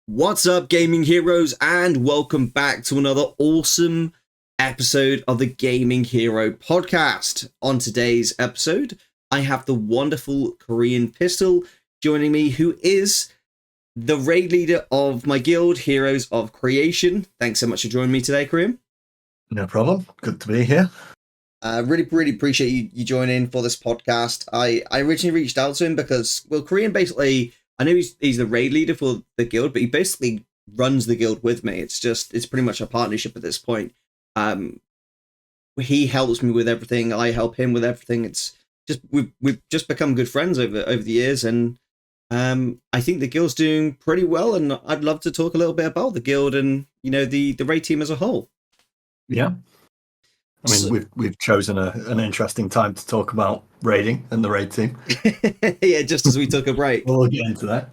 What's up, gaming heroes, and welcome back to another awesome episode of the Gaming Hero podcast. On today's episode, I have the wonderful KoreanPistol joining me, who is the raid leader of my guild, Heroes of Creation. Thanks so much for joining me today, Korean. No problem. Good to be here. Really appreciate you joining for this podcast. I originally reached out to him because, well, Korean basically, I know he's the raid leader for the guild, but he basically runs the guild with me. It's pretty much a partnership at this point. He helps me with everything. I help him with everything. It's just we've just become good friends over the years, and I think the guild's doing pretty well. And I'd love to talk a little bit about the guild and the raid team as a whole. Yeah. I mean, we've chosen an interesting time to talk about raiding and the raid team. Yeah, just as we took a break. We'll get into that.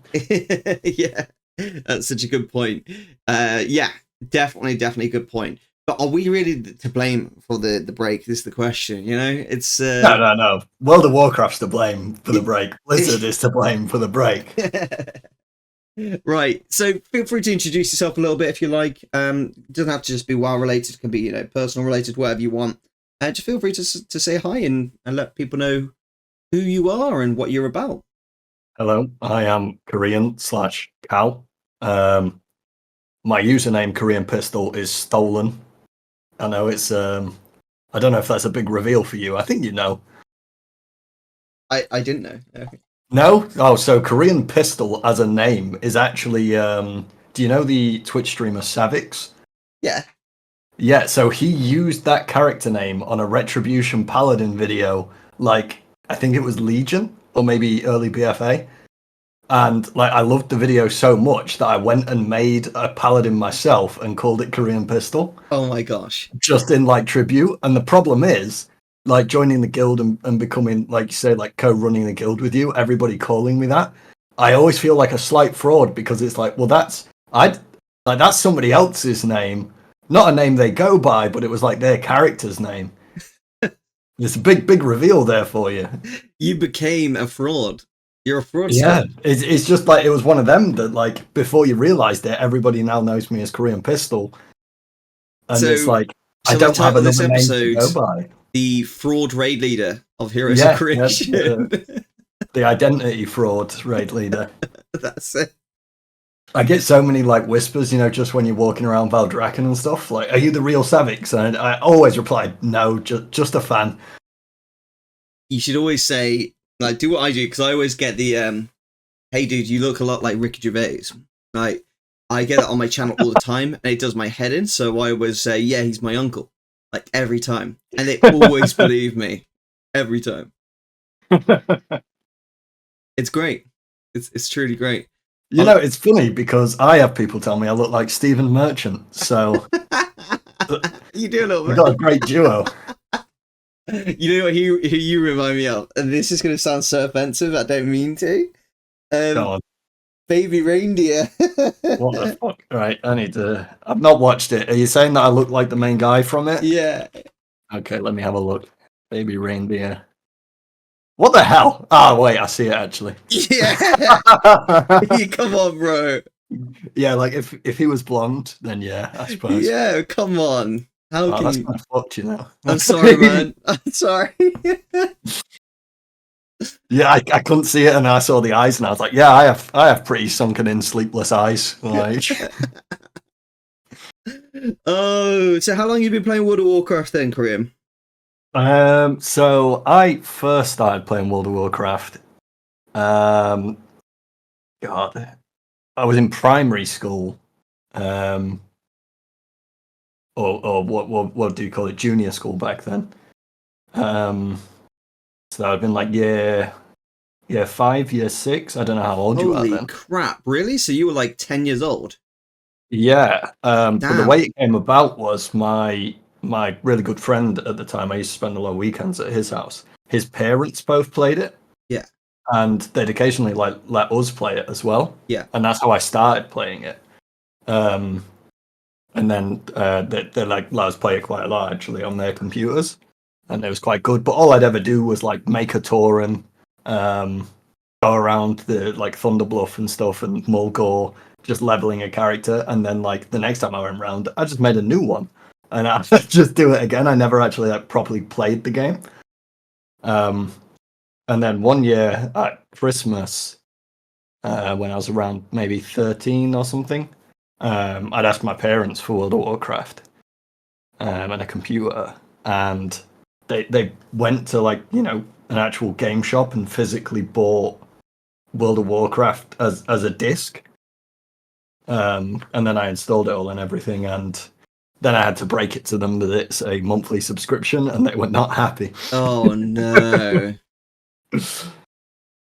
Yeah, that's such a good point. Yeah, definitely a good point. But are we really to blame for the break? This is the question. It's No. World of Warcraft's to blame for the break. Blizzard is to blame for the break. Right, so feel free to introduce yourself a little bit if you like. It doesn't have to just be WoW related. It can be personal related, whatever you want. Just feel free to say hi and let people know who you are and what you're about. Hello, I am Korean/Cal. My username KoreanPistol is stolen. I know it's I don't know if that's a big reveal for you. I think you know. I didn't know. Okay. No? Oh, so KoreanPistol as a name is actually, do you know the Twitch streamer Savix? Yeah. Yeah, so he used that character name on a Retribution Paladin video, I think it was Legion, or maybe early BFA. And, I loved the video so much that I went and made a Paladin myself and called it KoreanPistol. Oh my gosh. Just in, tribute. And the problem is, joining the guild and becoming, like you say, co-running the guild with you, everybody calling me that, I always feel like a slight fraud because it's that's somebody else's name, not a name they go by, but it was their character's name. There's a big reveal there for you. You became a fraud. You're a fraudster. Yeah, it's just it was one of them that before you realised it, everybody now knows me as KoreanPistol, and so, it's I don't have another name to go by. The fraud raid leader of Heroes of Creation. The identity fraud raid leader. That's it. I get so many whispers, just when you're walking around Valdrakken and stuff. Are you the real Savix? And I always replied, no, just a fan. You should always say, do what I do, because I always get the, hey dude, you look a lot like Ricky Gervais. I get that on my channel all the time, and it does my head in, so I always say, yeah, he's my uncle. Every time. And they always believe me. Every time. It's great. It's truly great. It's funny because I have people tell me I look like Stephen Merchant, so you do a little bit. We've got a great duo. You know what who you remind me of? And this is going to sound so offensive, I don't mean to. Go on. Baby Reindeer. What the fuck? Right, I need to... I've not watched it. Are you saying that I look like the main guy from it? Yeah. Okay, let me have a look. Baby Reindeer. What the hell? Oh, wait, I see it actually. Yeah. Come on, bro. Yeah, if he was blonde, then yeah, I suppose. Yeah, come on. How can that's you... my fucked, I'm sorry, man. I'm sorry. Yeah, I couldn't see it, and I saw the eyes, and I was like, yeah, I have pretty sunken in, sleepless eyes. Oh, so how long have you been playing World of Warcraft then, Korean? So I first started playing World of Warcraft. God, I was in primary school. Or what do you call it? Junior school back then. So I'd been year 5, year 6. I don't know how old you are then. Holy crap, really? So you were 10 years old? Yeah. But the way it came about was my really good friend at the time, I used to spend a lot of weekends at his house. His parents both played it. Yeah. And they'd occasionally let us play it as well. Yeah. And that's how I started playing it. And then they let us play it quite a lot actually on their computers. And it was quite good. But all I'd ever do was make a Tauren, go around the Thunderbluff and stuff and Mulgore, just leveling a character, and then like the next time I went round, I just made a new one, and I just do it again. I never actually like properly played the game. And then one year at Christmas, when I was around maybe 13 or something, I'd asked my parents for World of Warcraft and a computer, and they went to like an actual game shop and physically bought World of Warcraft as a disc. And then I installed it all and everything, and then I had to break it to them that it's a monthly subscription, and they were not happy. Oh no.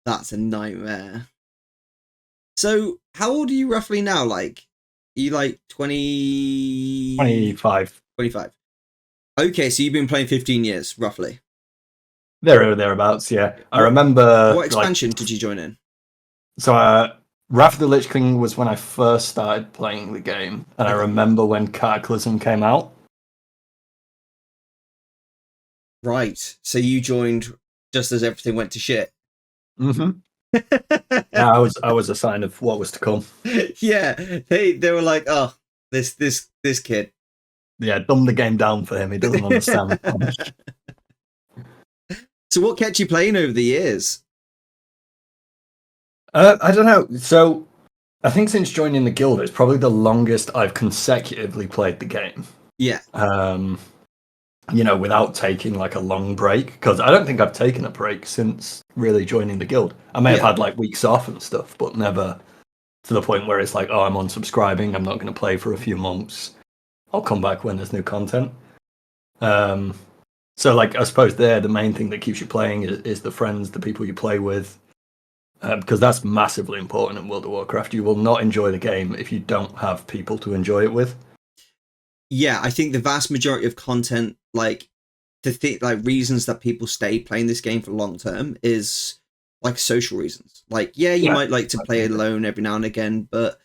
That's a nightmare. So, how old are you roughly now? Like, are you like 20... 25. 25. Okay, so you've been playing 15 years, roughly. There or thereabouts, yeah. I remember... What expansion did you join in? So, Wrath of the Lich King was when I first started playing the game, and I remember when Cataclysm came out. Right, so you joined just as everything went to shit. Mm-hmm. Yeah, I was a sign of what was to come. Yeah, they were like, oh, this kid. Yeah, dumb the game down for him. He doesn't understand. So what kept you playing over the years? I don't know. So I think since joining the guild, it's probably the longest I've consecutively played the game. Yeah. Without taking like a long break, because I don't think I've taken a break since really joining the guild. I may have had like weeks off and stuff, but never to the point where it's like, oh, I'm unsubscribing, I'm not going to play for a few months, I'll come back when there's new content. So like I suppose the main thing that keeps you playing is the friends, the people you play with, because that's massively important in World of Warcraft. You will not enjoy the game if you don't have people to enjoy it with. Yeah, I think the vast majority of content, like reasons that people stay playing this game for long term is like social reasons. Like, you might like to play alone every now and again, but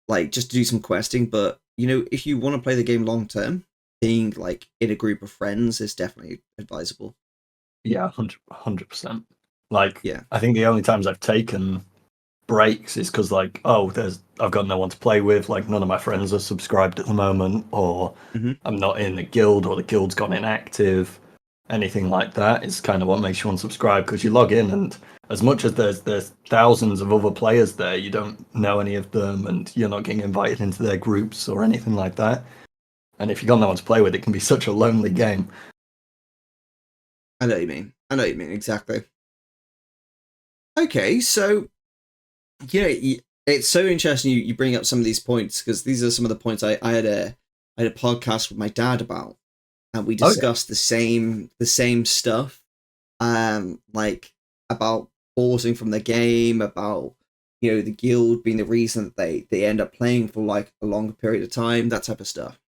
like just to do some questing. But if you want to play the game long term, being like in a group of friends is definitely advisable. Yeah, 100%. Like, yeah, I think the only times I've taken breaks is because like, I've got no one to play with, like none of my friends are subscribed at the moment, or I'm not in the guild, or the guild's gone inactive, anything like that. It's kind of what makes you unsubscribe, because you log in and as much as there's thousands of other players there, you don't know any of them and you're not getting invited into their groups or anything like that. And if you've got no one to play with, it can be such a lonely game. I know what you mean. Exactly. Okay, so it's so interesting you bring up some of these points, because these are some of the points I had a podcast with my dad about, and we discussed the same stuff, like about pausing from the game, about the guild being the reason that they end up playing for like a longer period of time, that type of stuff.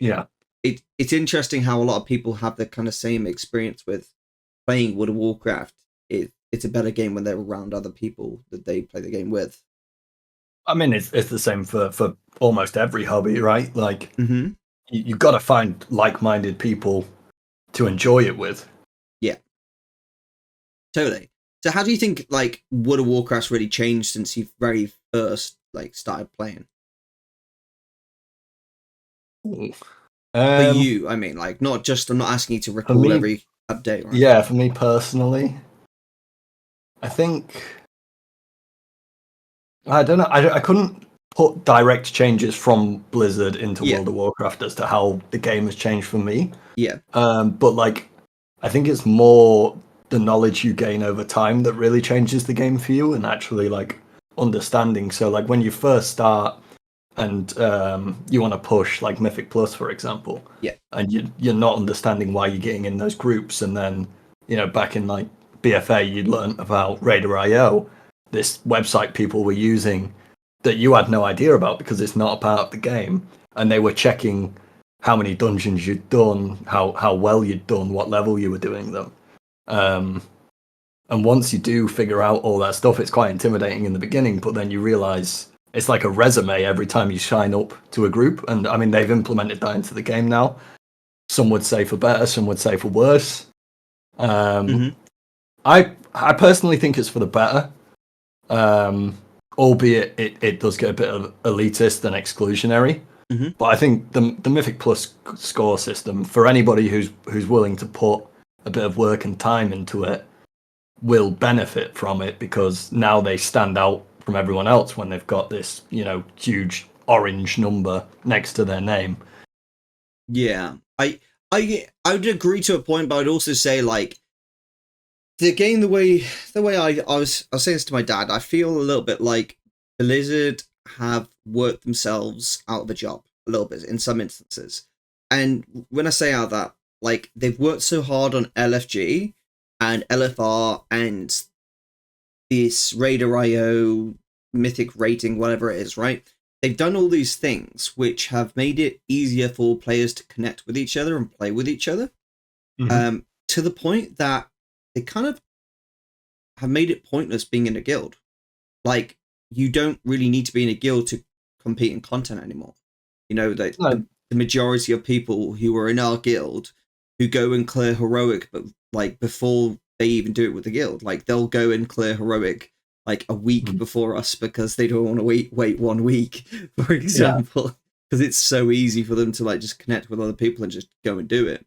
Yeah, it's interesting how a lot of people have the kind of same experience with playing World of Warcraft. It's a better game when they're around other people that they play the game with. I mean, it's the same for almost every hobby, right? Like, you've got to find like-minded people to enjoy it with. Yeah, totally. So how do you think like World of Warcraft's really changed since you very first like started playing? For you, I mean, like I'm not asking you to recall every update. Right? Yeah, for me personally, I think I don't know. I couldn't put direct changes from Blizzard into World of Warcraft as to how the game has changed for me. Yeah. But like, I think it's more the knowledge you gain over time that really changes the game for you, and actually like understanding. So like when you first start and you want to push like Mythic Plus, for example, and you're not understanding why you're getting in those groups, and then back in like BFA you'd learn about Raider.io, this website people were using that you had no idea about because it's not a part of the game, and they were checking how many dungeons you'd done, how well you'd done, what level you were doing them. And once you do figure out all that stuff, it's quite intimidating in the beginning, but then you realize it's like a resume every time you sign up to a group. And I mean, they've implemented that into the game now. Some would say for better, some would say for worse. I personally think it's for the better. albeit it does get a bit of elitist and exclusionary. Mm-hmm. But I think the Mythic Plus score system, for anybody who's willing to put a bit of work and time into it, will benefit from it, because now they stand out from everyone else when they've got this, huge orange number next to their name. Yeah, I would agree to a point, but I'd also say like the game, the way I was saying this to my dad, I feel a little bit like Blizzard have worked themselves out of a job a little bit in some instances. And when I say out that, like they've worked so hard on LFG and LFR and this Raider.io, Mythic rating, whatever it is, right? They've done all these things which have made it easier for players to connect with each other and play with each other. Mm-hmm. To the point that they kind of have made it pointless being in a guild. Like, you don't really need to be in a guild to compete in content anymore. The majority of people who are in our guild who go and clear heroic, but like before they even do it with the guild, like they'll go and clear heroic like a week before us because they don't want to wait 1 week, for example, because it's so easy for them to like just connect with other people and just go and do it.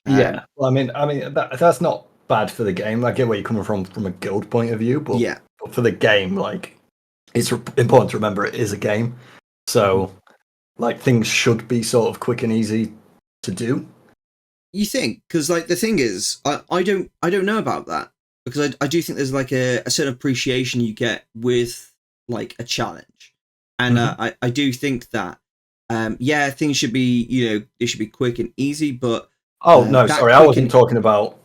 Yeah, well, I mean that's not bad for the game. I get where you're coming from a guild point of view, but for the game, like it's important to remember it is a game, so like things should be sort of quick and easy to do. You think? Because like the thing is, I don't know about that, because I do think there's like a certain appreciation you get with like a challenge, and I do think that things should be it should be quick and easy, but no, sorry, I wasn't talking about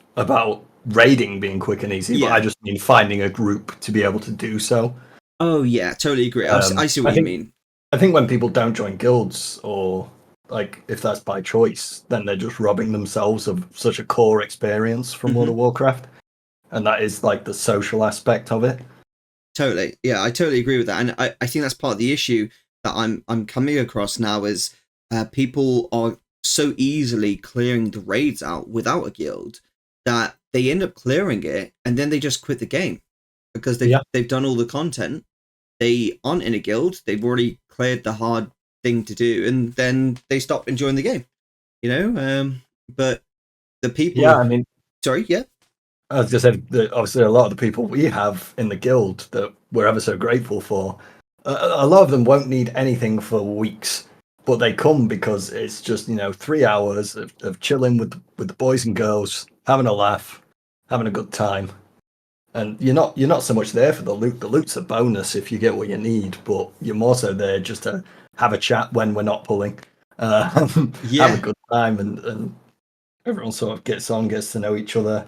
raiding being quick and easy, but I just mean finding a group to be able to do so. Oh yeah, totally agree. I see what you mean. I think when people don't join guilds, or like if that's by choice, then they're just robbing themselves of such a core experience from World of Warcraft, and that is like the social aspect of it. Totally, yeah, I totally agree with that, and I think that's part of the issue that I'm coming across now is people are so easily clearing the raids out without a guild that they end up clearing it and then they just quit the game because they've done all the content. They aren't in a guild. They've already cleared the hard thing to do, and then they stop enjoying the game. But the people. Yeah, I mean, sorry, yeah. I was just saying that obviously a lot of the people we have in the guild that we're ever so grateful for, a lot of them won't need anything for weeks, but they come because it's just 3 hours of chilling with the boys and girls, having a laugh, having a good time. And you're not so much there for the loot. The loot's a bonus if you get what you need, but you're more so there just to have a chat when we're not pulling, have a good time, and everyone sort of gets to know each other.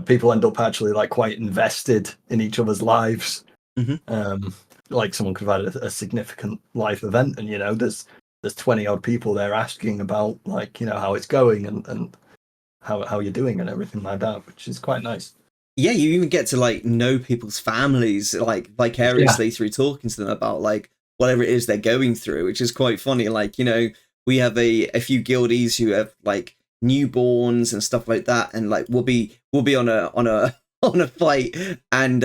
People end up actually like quite invested in each other's lives. Like someone could have had a significant life event, and there's 20 odd people there asking about like how it's going and how you're doing and everything like that, which is quite nice. Yeah, you even get to like know people's families like vicariously through talking to them about like whatever it is they're going through, which is quite funny. Like, we have a few guildies who have like newborns and stuff like that, and like we'll be on a fight, and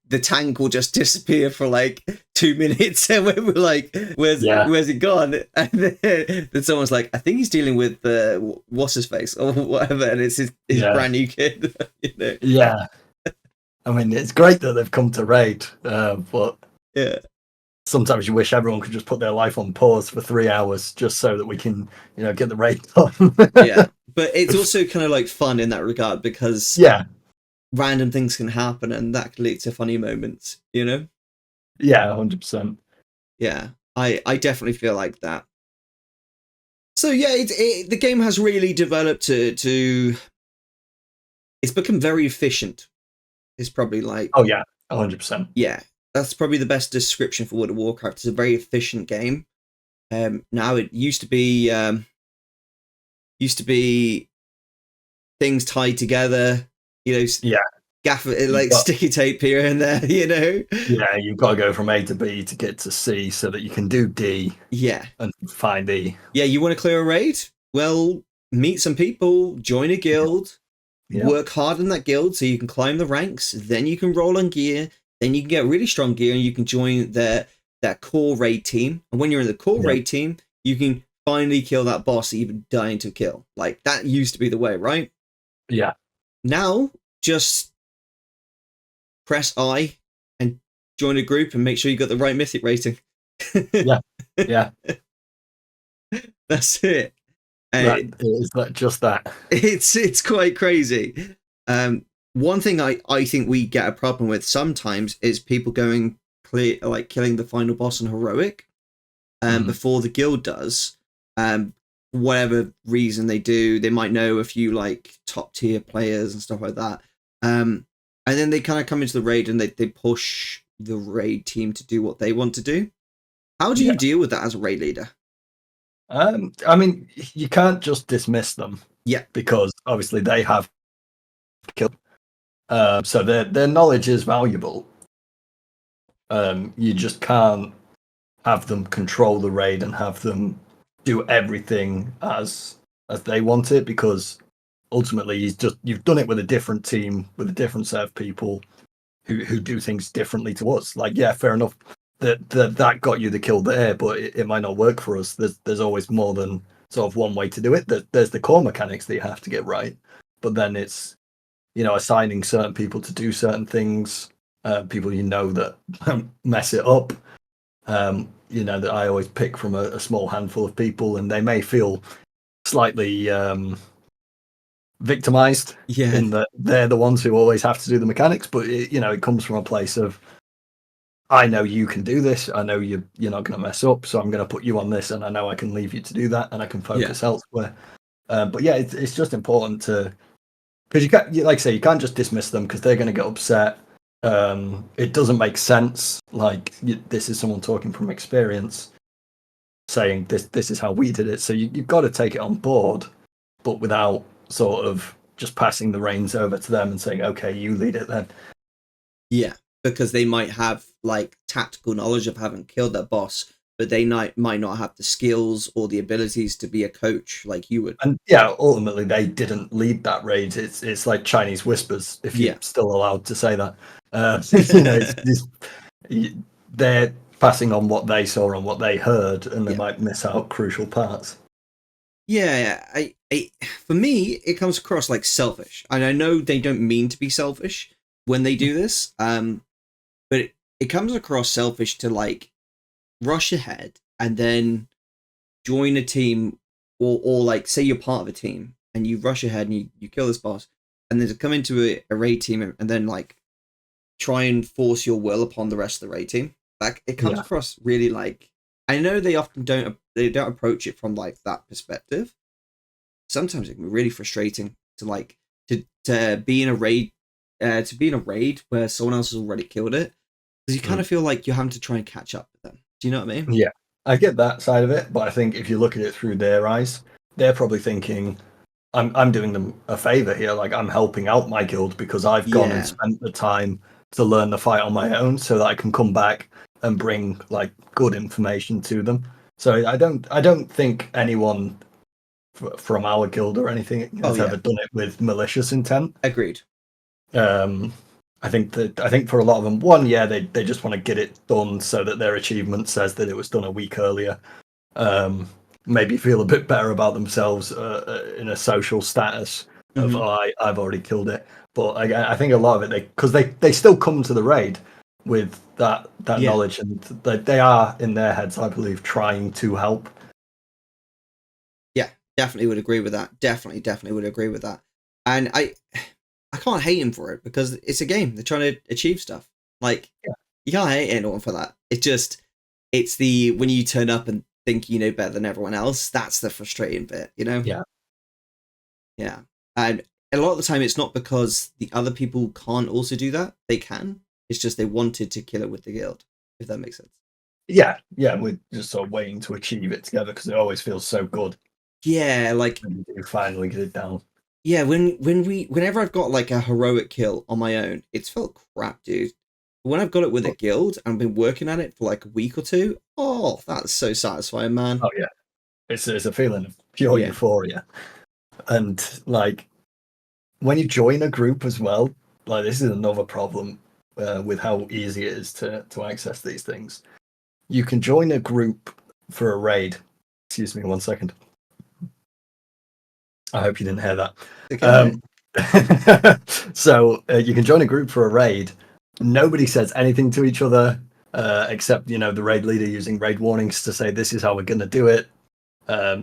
the tank will just disappear for like 2 minutes, and we're like, where's he gone? And then someone's like, I think he's dealing with what's his face or whatever, and it's his brand new kid. Yeah, I mean, it's great that they've come to raid, but sometimes you wish everyone could just put their life on pause for 3 hours just so that we can get the raid done. Yeah, but it's also kind of like fun in that regard, because random things can happen and that can lead to funny moments, Yeah, 100%. Yeah, I definitely feel like that. So yeah, the game has really developed to it's become very efficient. It's probably like 100%. Yeah, that's probably the best description for World of Warcraft. It's a very efficient game. Now it used to be things tied together, gaffer like sticky tape here and there, Yeah, you've got to go from A to B to get to C so that you can do D. Yeah. And find E. Yeah, you want to clear a raid? Well, meet some people, join a guild, work hard in that guild so you can climb the ranks, then you can roll on gear, then you can get really strong gear and you can join that core raid team. And when you're in the core Yeah. raid team, you can finally kill that boss that you've been dying to kill. Like, that used to be the way, right? Yeah. Now, just press I and join a group and make sure you got the right mythic rating. Yeah. Yeah. That's it. That is just that. It's quite crazy. One thing I think we get a problem with sometimes is people going clear, like killing the final boss on heroic before the guild does. Whatever reason they do, they might know a few like top tier players and stuff like that. And then they kind of come into the raid and they push the raid team to do what they want to do. How do you deal with that as a raid leader? I mean, you can't just dismiss them. Yeah. Because obviously they have killed. So their knowledge is valuable. You just can't have them control the raid and have them do everything as they want it, because ultimately you've done it with a different team, with a different set of people who do things differently to us. Like, yeah, fair enough. That got you the kill there, but it might not work for us. There's always more than sort of one way to do it. There's the core mechanics that you have to get right, but then it's, assigning certain people to do certain things, people that mess it up. That I always pick from a small handful of people, and they may feel slightly victimized in that they're the ones who always have to do the mechanics, but it comes from a place of, I know you can do this. I know you're not going to mess up, so I'm going to put you on this, and I know I can leave you to do that, and I can focus elsewhere. But yeah, it's just important to, because you can't, like I say, you can't just dismiss them because they're going to get upset. It doesn't make sense. Like, this is someone talking from experience, saying this is how we did it. So you've got to take it on board, but without sort of just passing the reins over to them and saying, okay, you lead it then. Yeah, because they might have like tactical knowledge of having killed that boss, but they might not have the skills or the abilities to be a coach like you would. And yeah, ultimately they didn't lead that raid. It's like Chinese whispers, if you're still allowed to say that. They're passing on what they saw and what they heard, and they might miss out crucial parts. Yeah, for me, it comes across like selfish, and I know they don't mean to be selfish when they do this, but it comes across selfish to like rush ahead and then join a team, or like say you're part of a team and you rush ahead and you kill this boss, and then to come into a raid team and then like try and force your will upon the rest of the raid team. Like, it comes across really like, I know they often don't approach it from like that perspective. Sometimes it can be really frustrating to like to be in a raid where someone else has already killed it, because you kind of feel like you're having to try and catch up with them. Do you know what I mean? Yeah, I get that side of it, but I think if you look at it through their eyes, they're probably thinking, I'm doing them a favor here. Like, I'm helping out my guild because I've gone and spent the time to learn the fight on my own, so that I can come back and bring like good information to them. So I don't think anyone from our guild or anything has ever done it with malicious intent. Agreed. I think for a lot of them, one, they just want to get it done so that their achievement says that it was done a week earlier. Maybe feel a bit better about themselves in a social status of, I've already killed it. But I think a lot of it, because they still come to the raid with that knowledge, and they are in their heads, I believe, trying to help. Yeah, definitely would agree with that. Definitely would agree with that. And I can't hate him for it, because it's a game. They're trying to achieve stuff. Like, you can't hate anyone for that. It's the when you turn up and think you know better than everyone else, that's the frustrating bit, you know? Yeah. And a lot of the time it's not because the other people can't also do that. They can. It's just they wanted to kill it with the guild, if that makes sense. Yeah, we're just sort of waiting to achieve it together, because it always feels so good. Yeah, like when you finally get it down. Yeah, whenever I've got like a heroic kill on my own, it's felt crap, dude. When I've got it with a guild and been working at it for like a week or two, oh, that's so satisfying, man. Oh yeah, it's a feeling of pure euphoria, and like when you join a group as well, like this is another problem. with how easy it is to access these things. You can join a group for a raid. Excuse me 1 second. I hope you didn't hear that. Okay. So you can join a group for a raid. Nobody says anything to each other except the raid leader using raid warnings to say this is how we're going to do it.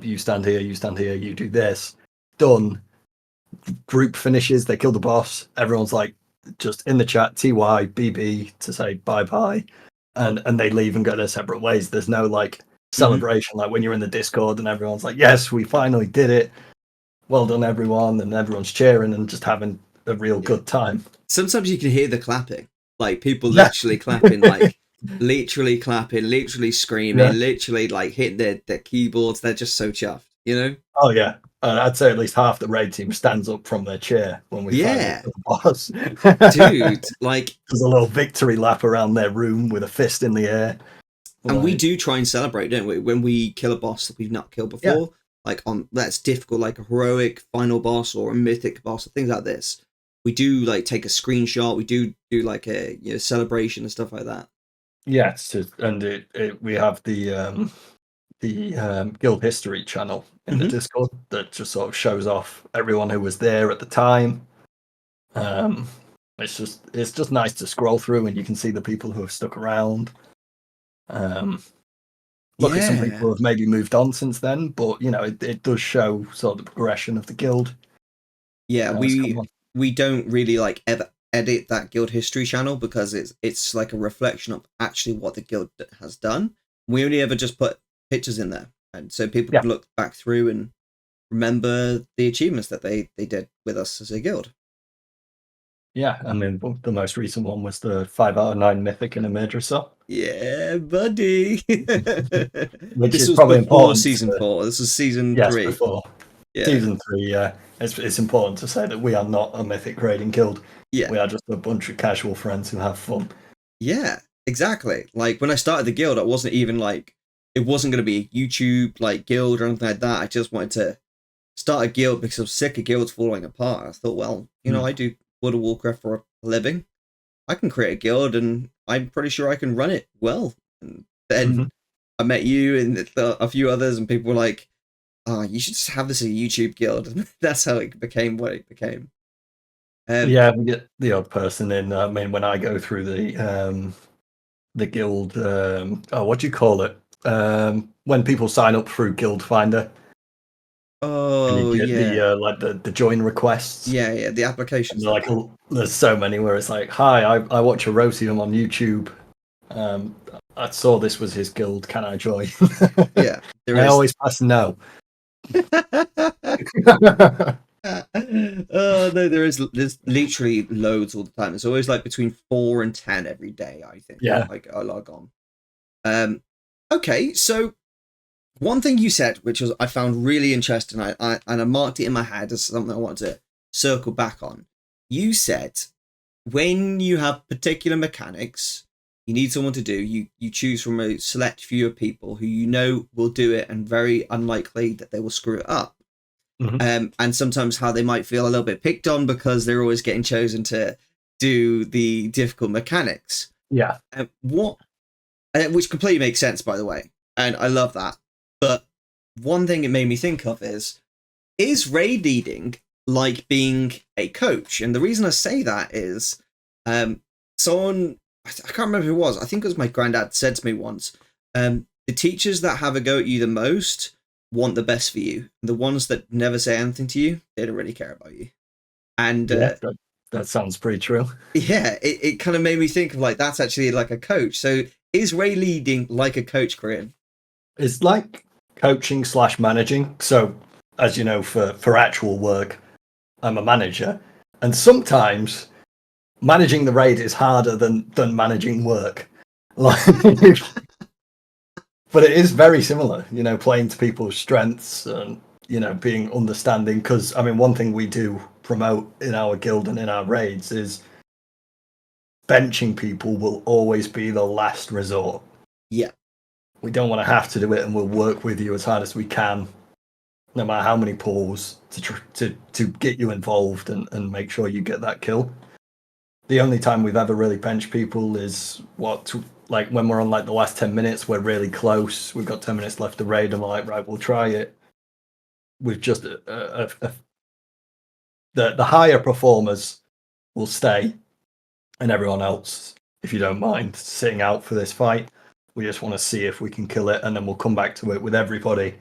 You stand here, you do this. Done. Group finishes, they kill the boss. Everyone's like just in the chat TY BB to say bye bye, and they leave and go their separate ways. There's no like celebration like when you're in the Discord and everyone's like, yes, we finally did it. Well done, everyone, and everyone's cheering and just having a real good time. Sometimes you can hear the clapping, like people Yeah. literally clapping, like literally clapping, literally screaming, Yeah. literally like hitting their keyboards. They're just so chuffed, you know? Oh yeah, I'd say at least half the raid team stands up from their chair when we finally Yeah. kill the boss. Dude, like, There's a little victory lap around their room with a fist in the air. and we Like, do try and celebrate, don't we? When we kill a boss that we've not killed before, like on that's difficult, like a heroic final boss or a mythic boss or things like this. We do like take a screenshot. We do like a celebration and stuff like that. yeah, and we have the guild history channel in the Discord that just sort of shows off everyone who was there at the time. It's just nice to scroll through and you can see the people who have stuck around. Look at some people who have maybe moved on since then, but it does show sort of the progression of the guild. Yeah, we don't really like ever edit that guild history channel because it's like a reflection of actually what the guild has done. We only ever just put pictures in there, and so people can look back through and remember the achievements that they did with us as a guild. Yeah, I mean, the most recent one was the 5 out of 9 mythic in a major sub. Yeah, buddy. Which this is was probably before important. season 4. This was season 3. Before. Yeah. Season 3, yeah. It's important to say that we are not a mythic raiding guild. Yeah. We are just a bunch of casual friends who have fun. Yeah, exactly. Like when I started the guild, I wasn't even like, it wasn't going to be a YouTube like guild or anything like that. I just wanted to start a guild because I was sick of guilds falling apart. I thought, well, I do World of Warcraft for a living. I can create a guild and I'm pretty sure I can run it well. And then I met you and a few others and people were like, oh, you should just have this as a YouTube guild. And that's how it became what it became. Yeah, we get the odd person in. I mean, when I go through the guild, what do you call it? When people sign up through Guild Finder. Oh, and you get yeah. the join requests. Yeah, the applications. Like, there's so many where it's like, hi, I watch Erosium on YouTube. I saw this was his guild. Can I join? Yeah, I always pass no. Oh no, there's literally loads all the time. It's always like between 4 and 10 every day, I think. Yeah. Like I log on. Okay, so one thing you said, which was I found really interesting, I marked it in my head as something I want to circle back on. You said when you have particular mechanics you need someone to do, you choose from a select few of people who you know will do it and very unlikely that they will screw it up. And sometimes how they might feel a little bit picked on because they're always getting chosen to do the difficult mechanics. Yeah. Which completely makes sense, by the way. And I love that. But one thing it made me think of is raid leading like being a coach? And the reason I say that is someone, I can't remember who it was, I think it was my granddad said to me once, the teachers that have a go at you the most want the best for you. The ones that never say anything to you, they don't really care about you. And that sounds pretty true. Yeah, it kind of made me think of like that's actually like a coach. So is raid leading like a coach, Korean? It's like coaching / managing. So as you know, for actual work, I'm a manager, and sometimes managing the raid is harder than managing work. Like, but it is very similar, playing to people's strengths and being understanding. Because I mean, one thing we do promote in our guild and in our raids is benching people will always be the last resort. Yeah, we don't want to have to do it, and we'll work with you as hard as we can, no matter how many pulls, to get you involved and make sure you get that kill. The only time we've ever really benched people is like when we're on like the last 10 minutes, we're really close. We've got 10 minutes left to raid, and we're like, right, we'll try it. We've just the higher performers will stay, and everyone else, if you don't mind, sitting out for this fight. We just want to see if we can kill it, and then we'll come back to it with everybody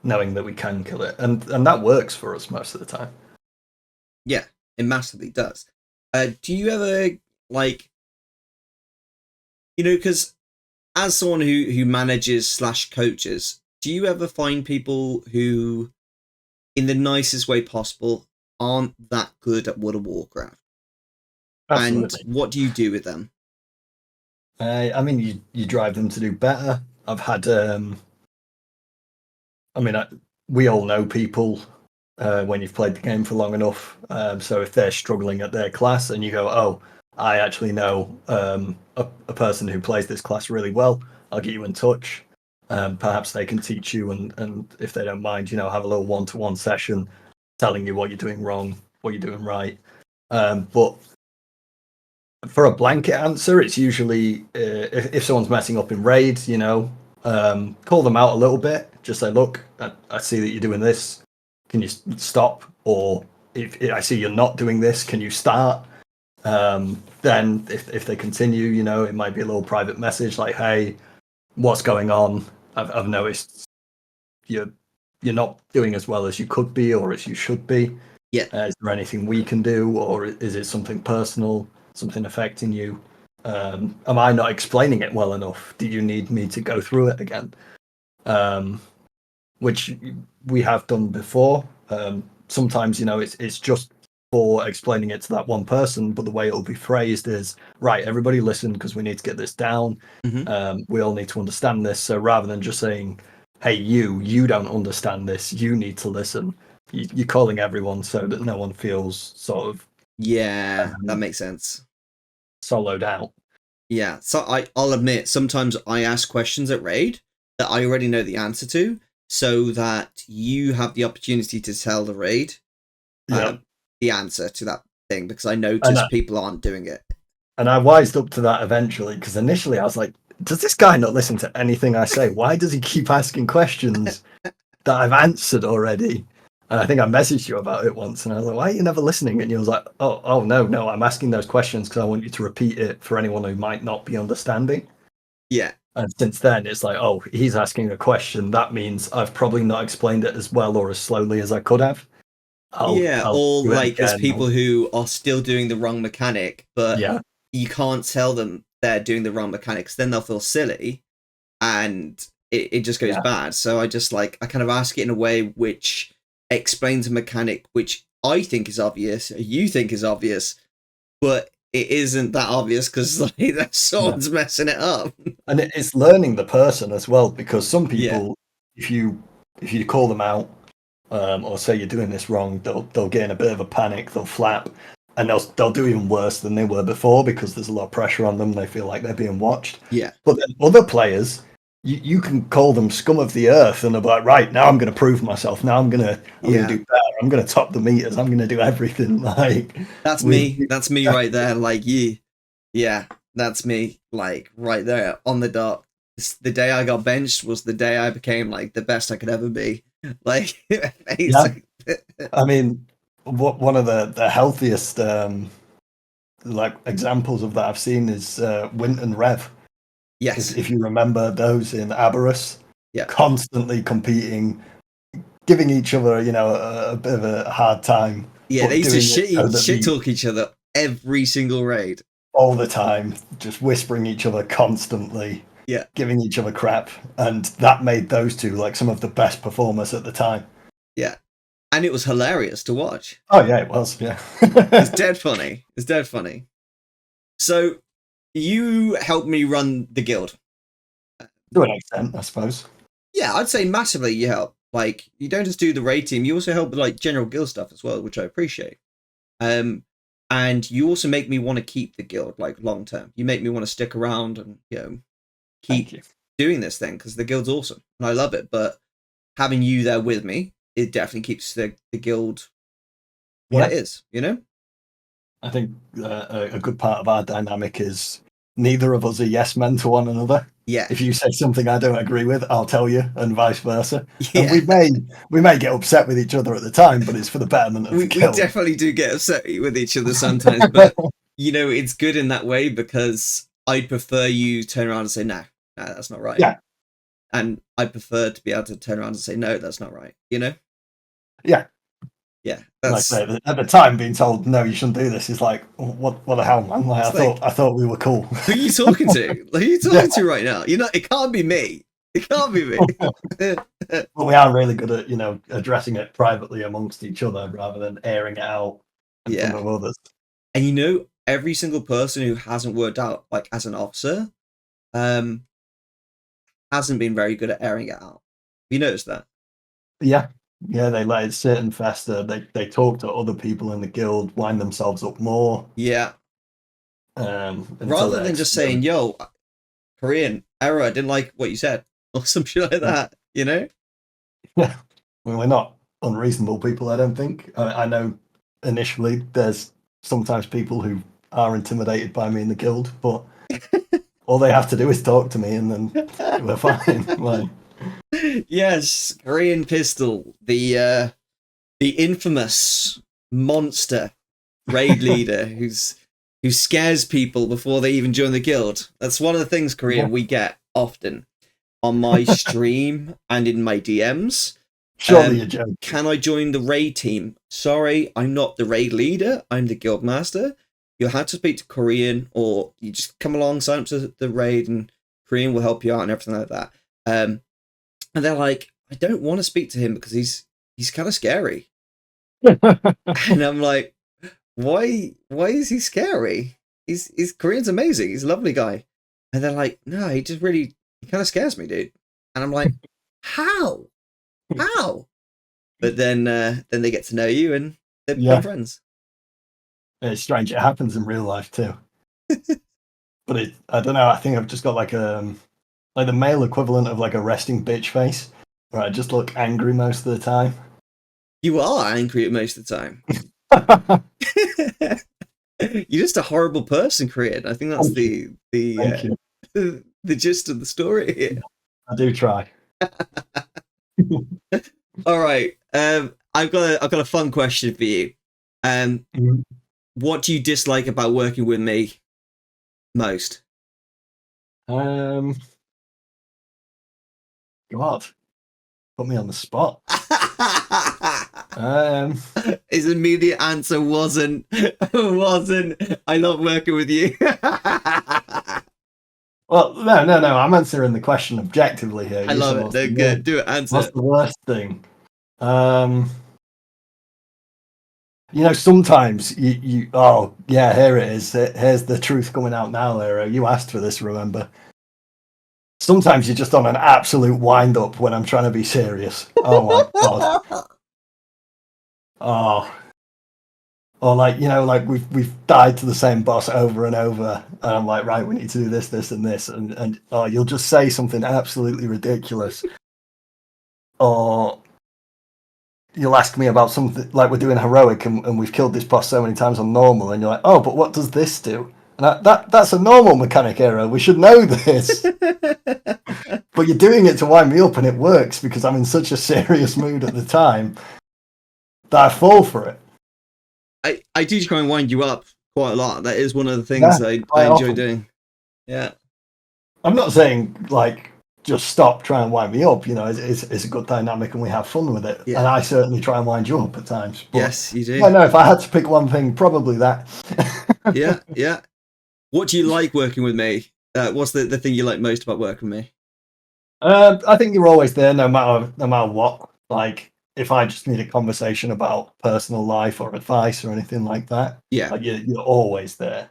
knowing that we can kill it, and that works for us most of the time. Yeah, it massively does. Do you ever like, because as someone who manages / coaches, do you ever find people who, in the nicest way possible, aren't that good at World of Warcraft? Absolutely. And what do you do with them? I mean, you drive them to do better. I've had, we all know people when you've played the game for long enough. So if they're struggling at their class, and you go, "Oh, I actually know a person who plays this class really well. I'll get you in touch. Perhaps they can teach you, and if they don't mind, have a little one-to-one session, telling you what you're doing wrong, what you're doing right." But for a blanket answer, it's usually if someone's messing up in raids, call them out a little bit. Just say, "Look, I see that you're doing this. Can you stop?" Or if I see you're not doing this, can you start? Then if they continue, it might be a little private message like, "Hey, what's going on? I've noticed you're not doing as well as you could be or as you should be. Yeah. Is there anything we can do, or is it something personal, something affecting you? Am I not explaining it well enough? Do you need me to go through it again?" Which we have done before. Sometimes, it's just for explaining it to that one person, but the way it'll be phrased is, "Right, everybody listen, because we need to get this down. We all need to understand this." So rather than just saying, "Hey, you don't understand this, you need to listen," you're calling everyone so that no one feels sort of that makes sense. soloed out. Yeah, so I'll admit, sometimes I ask questions at raid that I already know the answer to, so that you have the opportunity to tell the raid the answer to that thing, because I notice people aren't doing it. And I wised up to that eventually, because initially I was like, does this guy not listen to anything I say? Why does he keep asking questions that I've answered already? And I think I messaged you about it once, and I was like, "Why are you never listening?" And you was like, oh no, I'm asking those questions because I want you to repeat it for anyone who might not be understanding. Yeah. And since then, it's like, oh, he's asking a question. That means I've probably not explained it as well or as slowly as I could have. Or like there's people who are still doing the wrong mechanic, but you can't tell them they're doing the wrong mechanics. Then they'll feel silly, and it just goes bad. So I kind of ask it in a way which explains a mechanic which I think is obvious, you think is obvious, but it isn't that obvious because that someone's messing it up. And it's learning the person as well, because some people, if you call them out or say you're doing this wrong, they'll get in a bit of a panic, they'll flap, and they'll do even worse than they were before because there's a lot of pressure on them. They feel like they're being watched. Yeah. But then other players, you can call them scum of the earth, and they're like, "Right, now I'm going to prove myself. Now I'm going to do better. I'm going to top the meters. I'm going to do everything." Like that's me. That's me right there. Like that's me. Like right there on the dot. The day I got benched was the day I became like the best I could ever be. Like, I mean, one of the healthiest like examples of that I've seen is Wint and Rev. Yes. If you remember those in Aberus, constantly competing, giving each other, a bit of a hard time. Yeah, they used to shit talk each other every single raid. All the time, just whispering each other constantly. Yeah. Giving each other crap. And that made those two like some of the best performers at the time. Yeah. And it was hilarious to watch. Oh yeah, it was, yeah. It's dead funny. It's dead funny. So you helped me run the guild. To an extent, I suppose. Yeah, I'd say massively you help. Like, you don't just do the raid team, you also help with like general guild stuff as well, which I appreciate. And you also make me want to keep the guild like long term. You make me want to stick around and keep doing this thing because the guild's awesome and I love it. But having you there with me, it definitely keeps the guild what it is, I think a good part of our dynamic is neither of us are yes men to one another. Yeah. If you say something I don't agree with, I'll tell you, and vice versa. And Yeah. we may get upset with each other at the time, but it's for the betterment of the We guild. definitely do get upset with each other sometimes, but it's good in that way because I'd prefer you turn around and say no, that's not right. Yeah. And I prefer to be able to turn around and say no, that's not right. Yeah. Yeah, Like that's I say, at the time, being told no, you shouldn't do this is like, what the hell, man? Like, I thought we were cool. Who are you talking to? Who are you talking to right now? It can't be me. It can't be me. But we are really good at addressing it privately amongst each other rather than airing it out in front of others. And every single person who hasn't worked out like as an officer, hasn't been very good at airing it out. Have you noticed that? Yeah. Yeah, they let it sit and fester. They talk to other people in the guild, wind themselves up more. Yeah. Rather than just saying, yo, Korean, error, I didn't like what you said, or some shit like that, Yeah. We're not unreasonable people, I don't think. I know initially there's sometimes people who are intimidated by me in the guild, but all they have to do is talk to me and then we're fine. Like, yes, KoreanPistol, the infamous monster raid leader who scares people before they even join the guild. That's one of the things, Korean, we get often on my stream and in my DMs. Surely you're joking. Can I join the raid team? Sorry, I'm not the raid leader. I'm the guild master. You'll have to speak to Korean, or you just come along, sign up to the raid, and Korean will help you out and everything like that. And they're like, I don't want to speak to him because he's kind of scary. And I'm like, why is he scary? He's Korean's amazing. He's a lovely guy. And they're like, no, he kind of scares me, dude. And I'm like, how? But then they get to know you and they become friends. It's strange. It happens in real life too. But I don't know. I think I've just got like the male equivalent of like a resting bitch face, where I just look angry most of the time. You are angry most of the time. You're just a horrible person, Korean. I think that's the gist of the story here. I do try. All right. I've got a fun question for you. What do you dislike about working with me most? God, put me on the spot. His immediate answer wasn't. I love working with you. Well, no. I'm answering the question objectively here. I love it. They're good. Do it. Answer. What's the worst thing? Sometimes you oh yeah, here it is. Here's the truth coming out now, Lero. You asked for this, remember? Sometimes you're just on an absolute wind up when I'm trying to be serious. Oh my god. Oh. Or like we've died to the same boss over and over, and I'm like, right, we need to do this, and this, and you'll just say something absolutely ridiculous, or you'll ask me about something like we're doing heroic and we've killed this boss so many times on normal, and you're like, oh, but what does this do? And that's a normal mechanic error. We should know this. But you're doing it to wind me up, and it works because I'm in such a serious mood at the time that I fall for it. I do try and wind you up quite a lot. That is one of the things I enjoy doing. Yeah. I'm not saying like just stop, try and wind me up. It's a good dynamic and we have fun with it. Yeah. And I certainly try and wind you up at times. But yes, you do. I know if I had to pick one thing, probably that. Yeah. What do you like working with me? What's the thing you like most about working with me? I think you're always there, no matter what. Like, if I just need a conversation about personal life or advice or anything like that, like you're always there.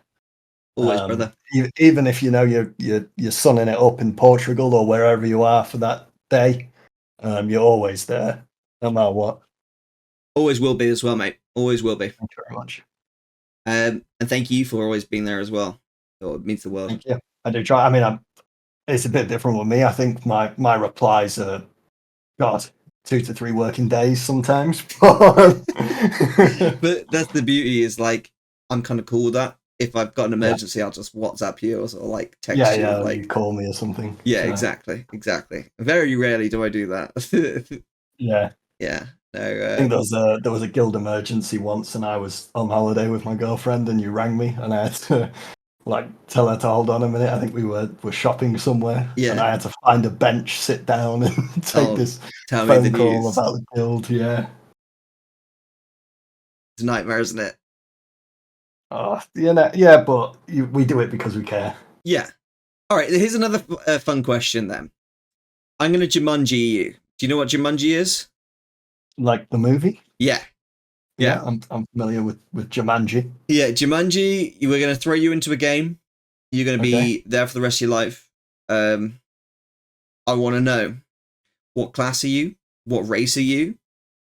Always, brother. Even if you're sunning it up in Portugal or wherever you are for that day, you're always there, no matter what. Always will be as well, mate. Always will be. Thank you very much. And thank you for always being there as well. It means the world. Thank you. I do try. I mean, it's a bit different with me. I think my replies are, God, 2 to 3 working days sometimes. But that's the beauty, is like I'm kind of cool with that. If I've got an emergency, I'll just WhatsApp you or sort of like Yeah, text you. yeah, Like, you call me or something. yeah, So, exactly. Very rarely do I do that. yeah. Yeah, I no. think there was a guild emergency once, and I was on holiday with my girlfriend, and you rang me, and I had to like tell her to hold on a minute. I think we were shopping somewhere, and Yeah. I had to find a bench, sit down, and take Oh, this tell me the phone call news. about the guild. Yeah. It's a nightmare, isn't it? Oh, yeah, but we do it because we care. Yeah. All right. Here's another fun question then. I'm going to Jumanji you. Do you know what Jumanji is? Like the movie. Yeah. Yeah, Yeah. I'm familiar with Jumanji. Yeah. Jumanji, we're going to throw you into a game. You're going to Okay. be there for the rest of your life. I want to know, what class are you? What race are you?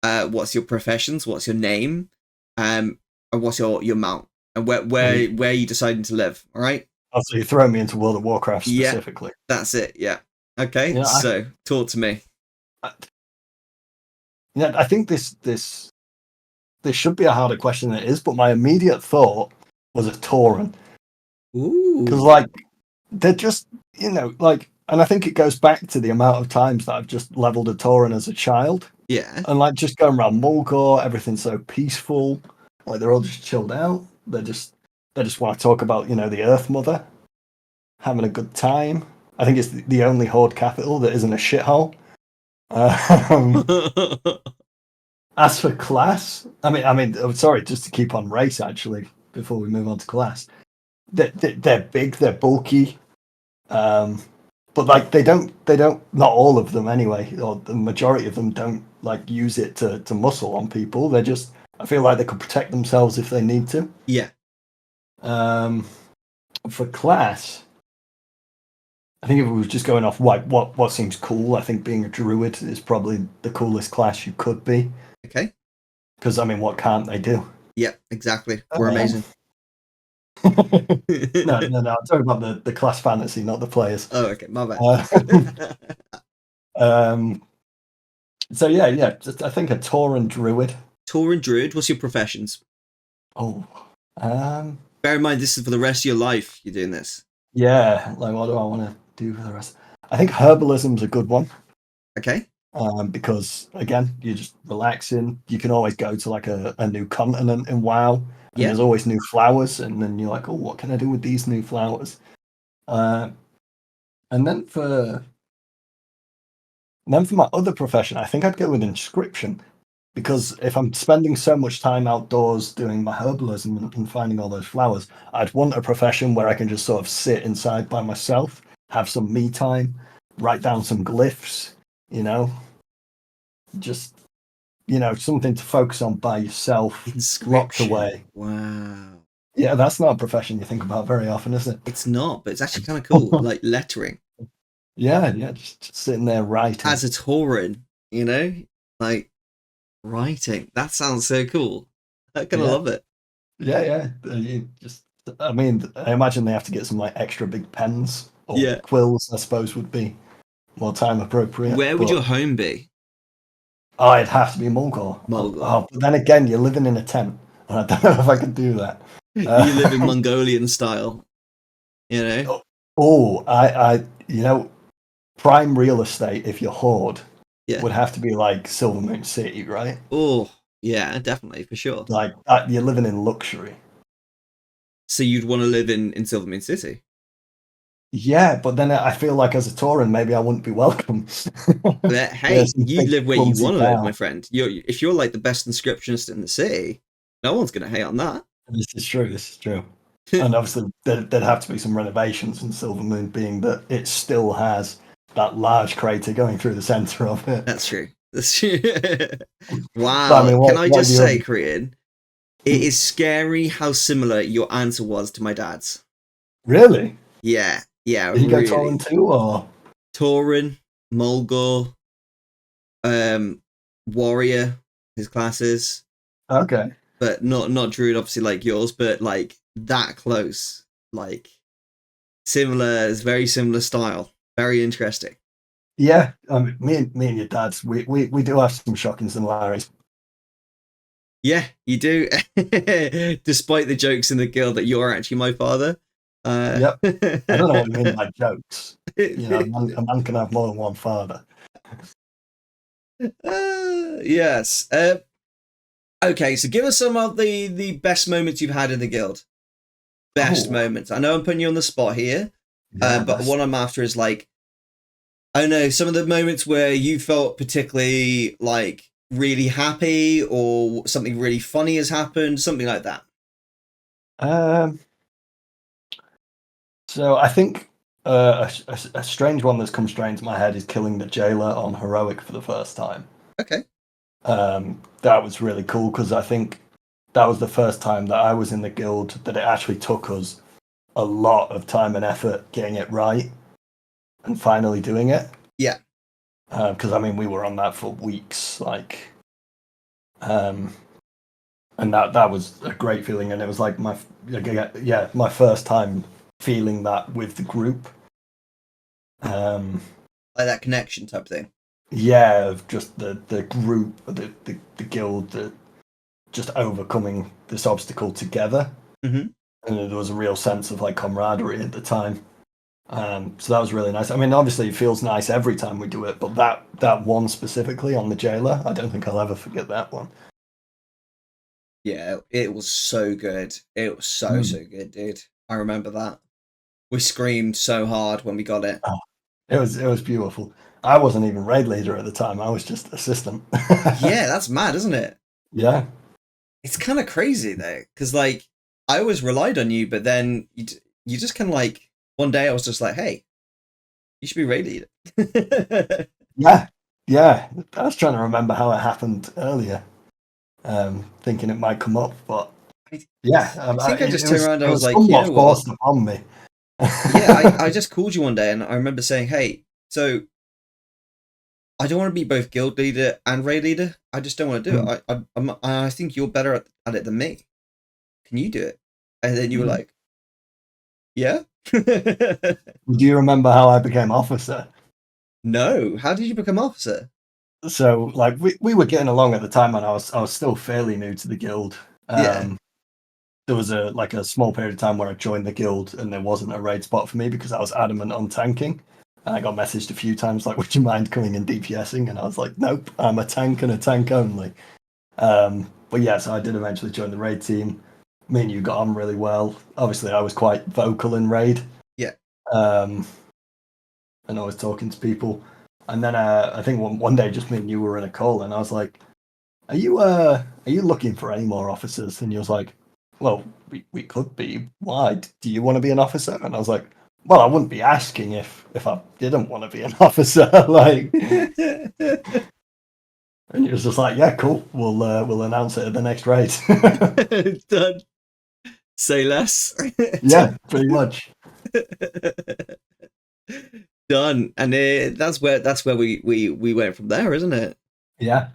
What's your professions? What's your name? And what's your mount? And where are you deciding to live? All right. Oh, so you throw me into World of Warcraft Yeah. specifically. That's it. Yeah. Okay. Yeah, So talk to me. I think this should be a harder question than it is, but my immediate thought was a Tauren. Because, Ooh. like, they're just, like, and I think it goes back to the amount of times that I've just leveled a Tauren as a child. Yeah. And, like, just going around Mulgore, everything's so peaceful. Like, they're all just chilled out. They just want to talk about, the Earth Mother, having a good time. I think it's the only Horde capital that isn't a shithole. Um, As for class, I'm sorry, just to keep on race actually before we move on to class. They're big, they're bulky, but like they don't. Not all of them anyway, or the majority of them don't like use it to muscle on people. They're just. I feel like they could protect themselves if they need to. Yeah. Um, for class, I think if we was just going off what seems cool, I think being a druid is probably the coolest class you could be. Okay. Because what can't they do? Yeah. Exactly. We're Um, amazing. no. I'm talking about the class fantasy, not the players. Oh, okay. My bad. Um, so yeah. I think a Tauren druid. Tauren Druid. What's your professions? Oh, Bear in mind, this is for the rest of your life. You're doing this. yeah. Like, what do I want to do for the rest? I think herbalism's a good one. Okay. Because again, you're just relaxing. You can always go to like a new continent in WoW, and Yeah. there's always new flowers, and then you're like, oh, what can I do with these new flowers? And then for my other profession, I think I'd go with inscription. Because if I'm spending so much time outdoors doing my herbalism and finding all those flowers, I'd want a profession where I can just sort of sit inside by myself, have some me time, write down some glyphs, just, something to focus on by yourself, locked Inscription. away. Wow. Yeah, that's not a profession you think about very often, is it? It's not, but it's actually kind of cool. Like lettering. Yeah, just sitting there writing. As a Tauren, like writing. That sounds so cool. I'm gonna love it. Yeah. I imagine they have to get some like extra big pens or Yeah. quills. I suppose would be more time appropriate. Where would your home be? Oh, it'd have to be Mulgore. Mulgore. But then again, you're living in a tent, and I don't know if I could do that. You live in Mongolian style, Oh, prime real estate if you're Horde would have to be like Silvermoon City, right? Oh, yeah, definitely, for sure. Like you're living in luxury. So you'd want to live in Silvermoon City? Yeah, but then I feel like as a Tauren, maybe I wouldn't be welcome. But, hey, you live where you want to live, my cow. friend. If you're like the best inscriptionist in the city, no one's going to hate on that. This is true. And obviously, there'd have to be some renovations in Silvermoon, being that it still has that large crater going through the centre of it. That's true. Wow. Can I just say, Korean, it is scary how similar your answer was to my dad's. Really? Yeah. Did he go Tauren too, or? Tauren, Mulgore, Warrior, his classes. Okay. But not Druid, obviously, like yours, but like that close. Like similar, very similar style. Very interesting. Yeah, me and your dad's, we do have some shocking similarities. Yeah, you do. Despite the jokes in the guild that you're actually my father. Yep. I don't know what you mean by jokes. You know, a man can have more than one father. Yes. Okay, so give us some of the best moments you've had in the guild. Best Oh, moments. I know I'm putting you on the spot here, yeah, but that's what I'm after is like, I don't know, some of the moments where you felt particularly like really happy or something really funny has happened, something like that. um. So I think a strange one that's come straight into my head is killing the jailer on heroic for the first time. Okay. That was really cool because I think that was the first time that I was in the guild that it actually took us a lot of time and effort getting it right and finally doing it. Yeah. Because I mean, we were on that for weeks, um, and that was a great feeling, and it was like my first time feeling that with the group. Um, Like that connection type thing. yeah, of just the group, the guild, just overcoming this obstacle together, Mm-hmm. and there was a real sense of like camaraderie at the time. So that was really nice. I mean, obviously, it feels nice every time we do it, but that one specifically on the jailer, I don't think I'll ever forget that one. Yeah, it was so good. It was so good, dude. I remember that. We screamed so hard when we got it. Oh, it was beautiful. I wasn't even raid leader at the time. I was just assistant. Yeah, that's mad, isn't it? Yeah, It's kind of crazy though, because like I always relied on you, but then you just kind of like one day I was just like, hey, you should be raid leader. yeah, yeah. I was trying to remember how it happened earlier, thinking it might come up, but I, yeah, I think I it, just it turned was around and it I was was like, you know somewhat what? forced upon me. Yeah, I just called you one day and I remember saying, hey, so I don't want to be both guild leader and raid leader. I just don't want to do Mm, it. I think you're better at it than me. Can you do it? And then you were mm. like, yeah. Do you remember how I became officer? No, how did you become officer? So like we were getting along at the time, and I was still fairly new to the guild. Yeah. There was a small period of time where I joined the guild, and there wasn't a raid spot for me because I was adamant on tanking. And I got messaged a few times like, "Would you mind coming and DPSing?" And I was like, "Nope, I'm a tank and a tank only." But yeah, so I did eventually join the raid team. Me and you got on really well. Obviously, I was quite vocal in raid. Yeah. Um, and always talking to people. And then I think one day just me and you were in a call, and I was like, "Are you looking for any more officers?" And you was like, "Well, we could be. Why? Do you want to be an officer?" And I was like, "Well, I wouldn't be asking if I didn't want to be an officer." Like, and he was just like, "Yeah, cool. We'll announce it at the next raid." Done. Say less. Yeah, pretty much. Done. And that's where we went from there, isn't it? Yeah.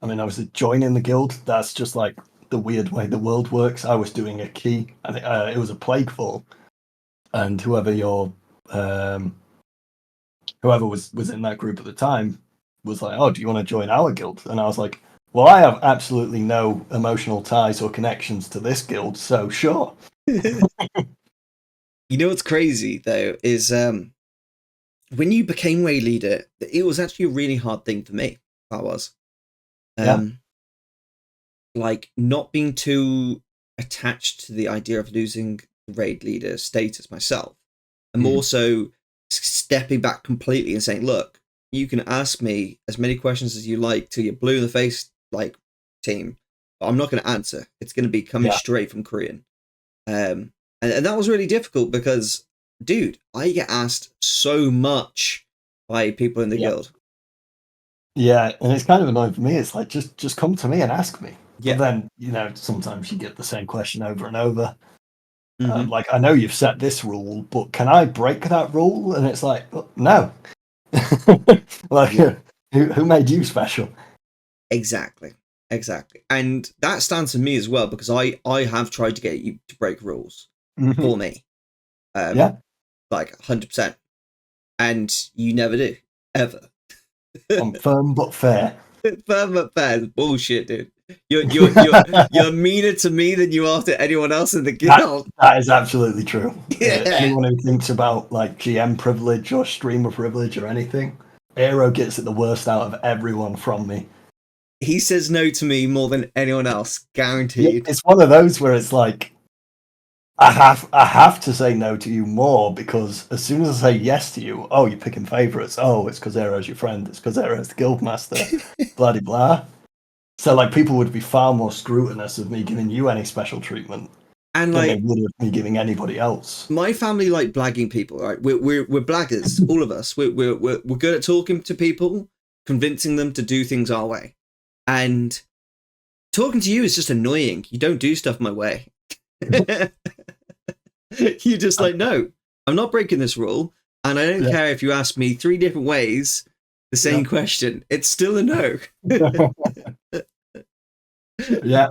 I mean, obviously joining the guild, that's just like the weird way the world works. I was doing a key. I think it was a plague fall, and um, whoever was in that group at the time was like, "Oh, do you want to join our guild?" And I was like, "Well, I have absolutely no emotional ties or connections to this guild, so sure." You know what's crazy though is when you became way leader, it was actually a really hard thing for me. That was Yeah. um like not being too attached to the idea of losing raid leader status myself. I'm Mm. also stepping back completely and saying, look, you can ask me as many questions as you like till you're blue in the face, like team, but I'm not going to answer. It's going to be coming Yeah. straight from Korean. And that was really difficult because, dude, I get asked so much by people in the Yeah. guild. Yeah, and it's kind of annoying for me. It's like just come to me and ask me. But Yeah. then, sometimes you get the same question over and over. Mm-hmm. Like, I know you've set this rule, but can I break that rule? And it's like, no. Like, Yeah. who made you special? Exactly. Exactly. And that stands for me as well because I have tried to get you to break rules Mhm. for me. Um, Yeah, like 100%. And you never do. Ever. I'm firm but fair. Firm but fair is bullshit, dude. You're meaner to me than you are to anyone else in the guild. That is absolutely true. Yeah. Anyone who thinks about like GM privilege or streamer privilege or anything, Aero gets it the worst out of everyone from me. He says no to me more than anyone else, guaranteed. It's one of those where it's like I have to say no to you more, because as soon as I say yes to you, oh, you're picking favourites. Oh, it's because Aero's your friend. It's because Aero's the guild master. Blah de blah. So like people would be far more scrutinous of me giving you any special treatment And than they like would of me giving anybody else. my family like blagging people, right? We're blaggers, all of us. We're good at talking to people, convincing them to do things our way. And talking to you is just annoying. You don't do stuff my way. You're just like, no, I'm not breaking this rule, and I don't care if you ask me 3 different ways the same question. It's still a no. Yeah.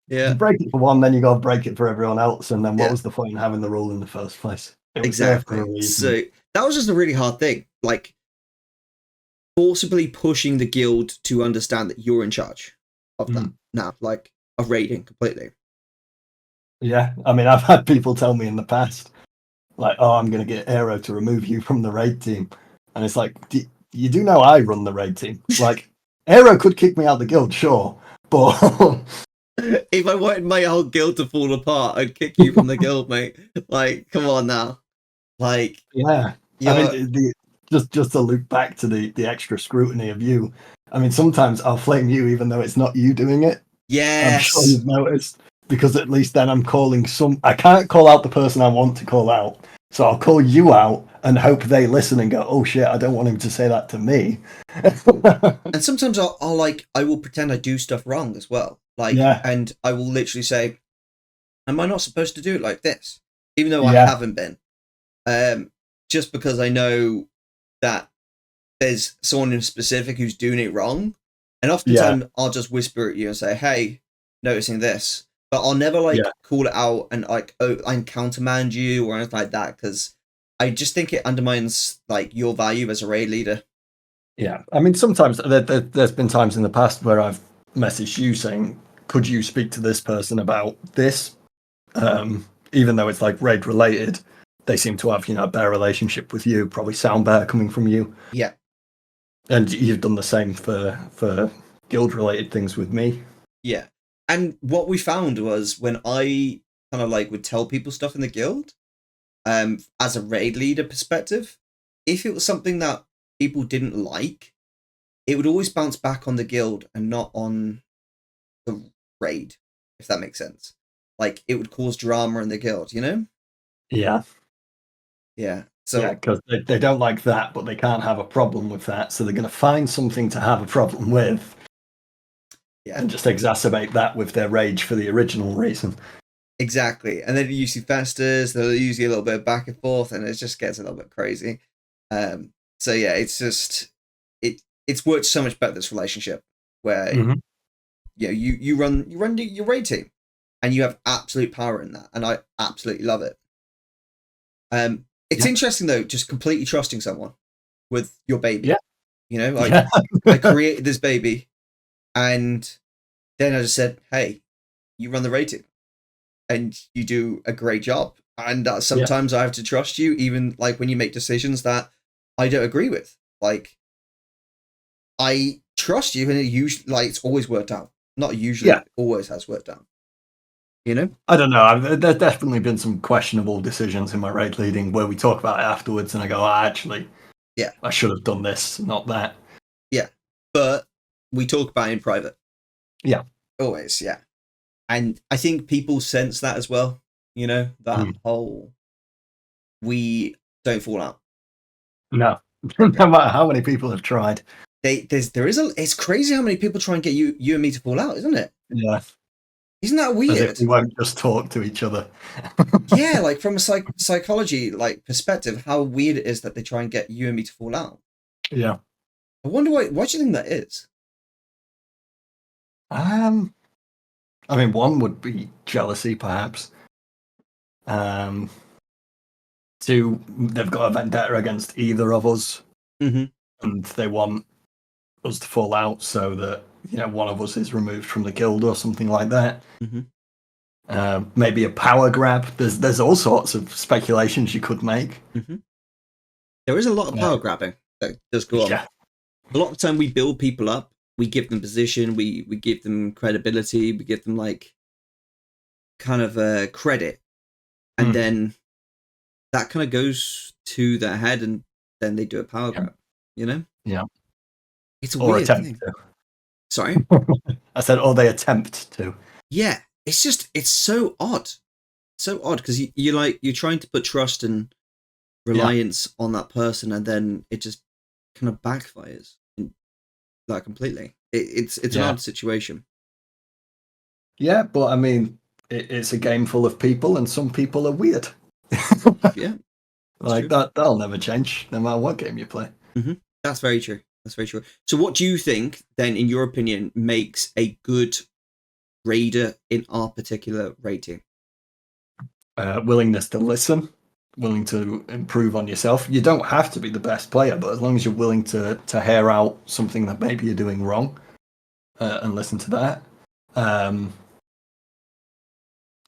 Yeah. You break it for one, then you got to break it for everyone else, and then what Yeah. was the point in having the rule in the first place? It was Exactly. there for a reason. So that was just a really hard thing. Like forcibly pushing the guild to understand that you're in charge of that now, like of raiding completely. Yeah, I mean, I've had people tell me in the past, like, "Oh, I'm going to get Aero to remove you from the raid team," and it's like, you do know I run the raid team. Like, Aero could kick me out the guild, sure, but if I wanted my whole guild to fall apart, I'd kick you from the guild, mate. Like, come on now. Like, yeah, I mean, just to loop back to the extra scrutiny of you. I mean, sometimes I'll flame you even though it's not you doing it. yes, I'm sure you've noticed, because at least then I'm calling I can't call out the person I want to call out. So I'll call you out and hope they listen and go, oh shit, I don't want him to say that to me. And sometimes I will pretend I do stuff wrong as well. Like, yeah. And I will literally say, am I not supposed to do it like this? Even though I Yeah. haven't been. Just because I know that there's someone in specific who's doing it wrong. And oftentimes I'll just whisper at you and say, hey, noticing this. But I'll never call it out and like, oh, I'm countermand you or anything like that, because I just think it undermines like your value as a raid leader. Yeah, I mean, sometimes there's been times in the past where I've messaged you saying, could you speak to this person about this? Even though it's like raid related, they seem to have, a better relationship with you, probably sound better coming from you. Yeah. And you've done the same for guild related things with me. Yeah. And what we found was when I kind of like would tell people stuff in the guild, as a raid leader perspective, if it was something that people didn't like, it would always bounce back on the guild and not on the raid, if that makes sense. Like it would cause drama in the guild, you know? Yeah. Yeah. So yeah, because they don't like that, but they can't have a problem with that, so they're going to find something to have a problem with. Yeah. And just exacerbate that with their rage for the original reason. Exactly. And then you see festers, they'll usually a little bit of back and forth, and it just gets a little bit crazy. So yeah, it's just it's worked so much better, this relationship where you run your raid team and you have absolute power in that, and I absolutely love it. It's interesting though, just completely trusting someone with your baby. Yeah. Like I created this baby and then I just said, hey, you run the raid team and you do a great job. And sometimes I have to trust you, even like when you make decisions that I don't agree with. Like I trust you, and it usually it's always worked out. Not usually, always has worked out. I don't know. There's definitely been some questionable decisions in my raid leading where we talk about it afterwards, and I go, actually, I should have done this, not that. Yeah, but we talk about it in private. Yeah, always. Yeah, and I think people sense that as well. That whole we don't fall out. No, no matter how many people have tried. It's crazy how many people try and get you and me to fall out, isn't it? Yeah. Isn't that weird? As if we won't just talk to each other. Yeah, like from a psychology perspective, how weird it is that they try and get you and me to fall out. Yeah. I wonder why. What do you think that is? I mean, one would be jealousy, perhaps. 2, they've got a vendetta against either of us, and they want us to fall out so that one of us is removed from the guild or something like that. Mm-hmm. Maybe a power grab. There's all sorts of speculations you could make. Mm-hmm. There is a lot of power grabbing that does go on. Yeah. A lot of the time we build people up, we give them position, we give them credibility, we give them like kind of credit, and then that kind of goes to their head, and then they do a power grab. Yeah. It's a Or weird attempt thing. to. Sorry. I said, or they attempt to. Yeah, it's so odd, because you're trying to put trust and reliance on that person, and then it just kind of backfires like completely. It's an odd situation. Yeah, but I mean, it's a game full of people, and some people are weird. Yeah, like that'll never change, no matter what game you play. Mm-hmm. That's very true. That's very true. So, what do you think then, in your opinion, makes a good raider in our particular raid team? Willingness to listen, willing to improve on yourself. You don't have to be the best player, but as long as you're willing to hear out something that maybe you're doing wrong, and listen to that.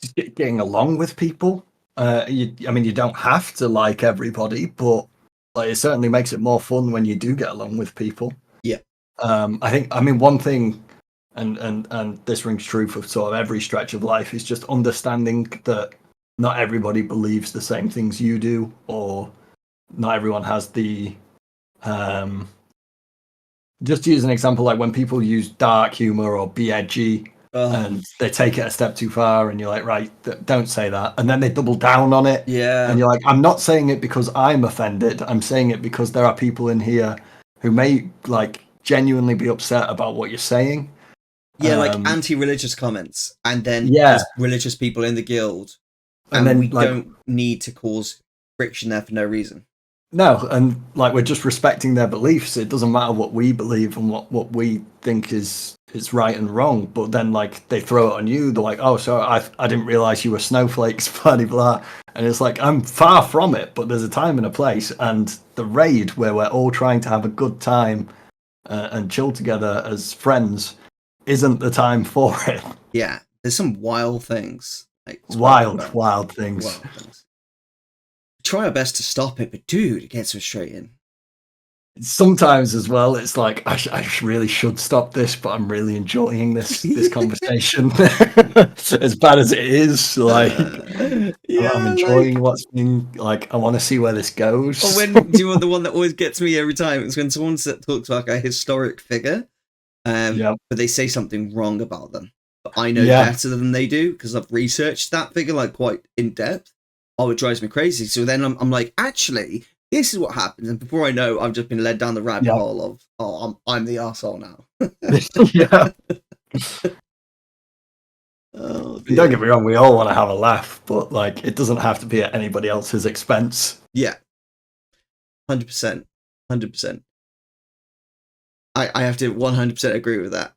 Just getting along with people. You don't have to like everybody, but it certainly makes it more fun when you do get along with people. Yeah. One thing, and this rings true for sort of every stretch of life, is just understanding that not everybody believes the same things you do, or not everyone has the just to use an example, like when people use dark humor or be edgy, and they take it a step too far, and you're like, right, don't say that, and then they double down on it. Yeah. And you're like, I'm not saying it because I'm offended, I'm saying it because there are people in here who may like genuinely be upset about what you're saying. Yeah, like anti-religious comments, and then Yeah. there's religious people in the guild, and then we like, don't need to cause friction there for no reason. No, and like we're just respecting their beliefs. It doesn't matter what we believe and what we think is right and wrong. But then like they throw it on you. They're like, oh, so I didn't realize you were snowflakes, blah blah blah. And it's like, I'm far from it, but there's a time and a place. And the raid where we're all trying to have a good time and chill together as friends isn't the time for it. Yeah, there's some wild things. Like, wild things. Wild things. Try our best to stop it, but dude, it gets frustrating. Sometimes as well, it's like I really should stop this, but I'm really enjoying this conversation. As bad as it is, like I'm enjoying what's being like. I want to see where this goes. Or when do you want the one that always gets me every time? It's when someone talks about a historic figure, but they say something wrong about them. But I know better than they do because I've researched that figure like quite in depth. Oh, it drives me crazy. So then I'm like, actually, this is what happens. And before I know, I've just been led down the rabbit hole of, oh, I'm the arsehole now. Yeah. Don't get me wrong, we all want to have a laugh, but like it doesn't have to be at anybody else's expense. Yeah. 100%. 100%. I have to 100% agree with that.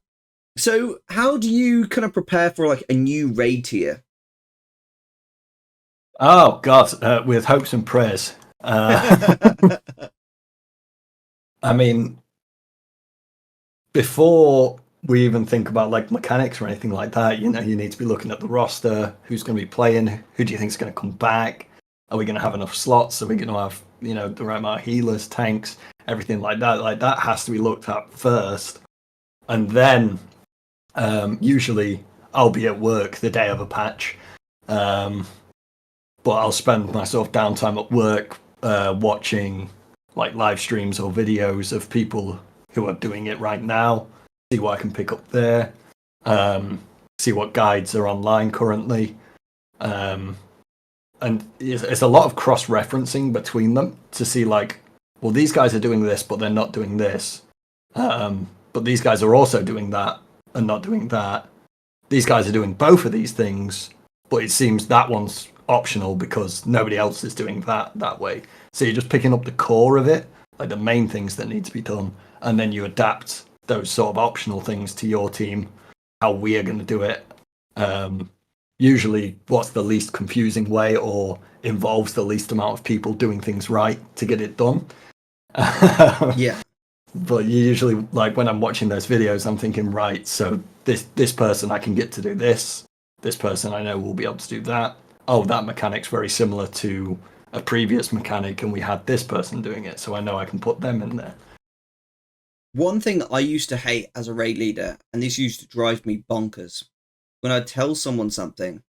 So how do you kind of prepare for like a new raid tier? Oh God, with hopes and prayers. I mean, before we even think about like mechanics or anything like that, you need to be looking at the roster, who's going to be playing, who do you think is going to come back, are we going to have enough slots, are we going to have the right amount of healers, tanks, everything like that has to be looked at first. And then usually I'll be at work the day of a patch, but I'll spend my sort of downtime at work watching like live streams or videos of people who are doing it right now, see what I can pick up there, see what guides are online currently. And it's a lot of cross-referencing between them to see like, well, these guys are doing this, but they're not doing this. But these guys are also doing that and not doing that. These guys are doing both of these things, but it seems that one's optional because nobody else is doing that way. So you're just picking up the core of it, like the main things that need to be done, and then you adapt those sort of optional things to your team, how we are going to do it. Usually what's the least confusing way or involves the least amount of people doing things right to get it done. Yeah. But you usually like when I'm watching those videos, I'm thinking, right, so this person I can get to do this. This person I know will be able to do that. Oh, that mechanic's very similar to a previous mechanic, and we had this person doing it, so I know I can put them in there. One thing I used to hate as a raid leader, and this used to drive me bonkers, when I'd tell someone something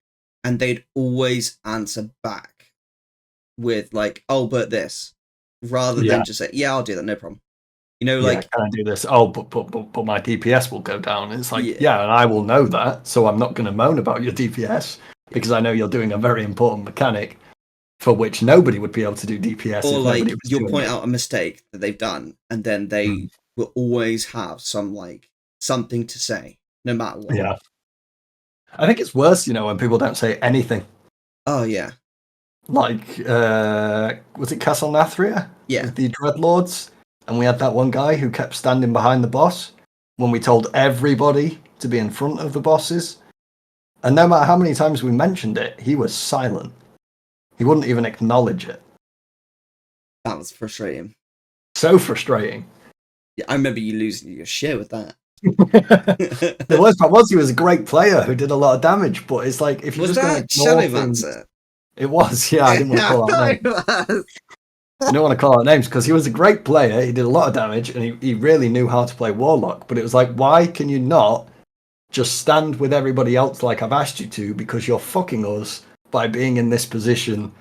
and they'd always answer back with like, "Oh, but this," rather Yeah, than just say, "Yeah, I'll do that, no problem." You know, yeah, like, can I do this? Oh, but my DPS will go down. It's like, yeah, yeah, and I will know that, so I'm not going to moan about your DPS because I know you're doing a very important mechanic for which nobody would be able to do DPS or if nobody like was you'll doing point it. out a mistake that they've done, and then Mm. they will always have some like something to say, no matter what. Yeah, I think it's worse, when people don't say anything. Oh yeah, Like, was it Castle Nathria yeah. with the Dreadlords? And we had that one guy who kept standing behind the boss when we told everybody to be in front of the bosses. And no matter how many times we mentioned it, he was silent. He wouldn't even acknowledge it. That was frustrating. So frustrating. Yeah, I remember you losing your shit with that. The worst part was he was a great player who did a lot of damage, but it's like if you're Was just going to that ignore things, Shadowmancer? it was. Yeah, I didn't want to Yeah, call out names. it was. I don't want to call out names because he was a great player. He did a lot of damage and he really knew how to play Warlock. But it was like, why can you not just stand with everybody else like I've asked you to because you're fucking us by being in this position?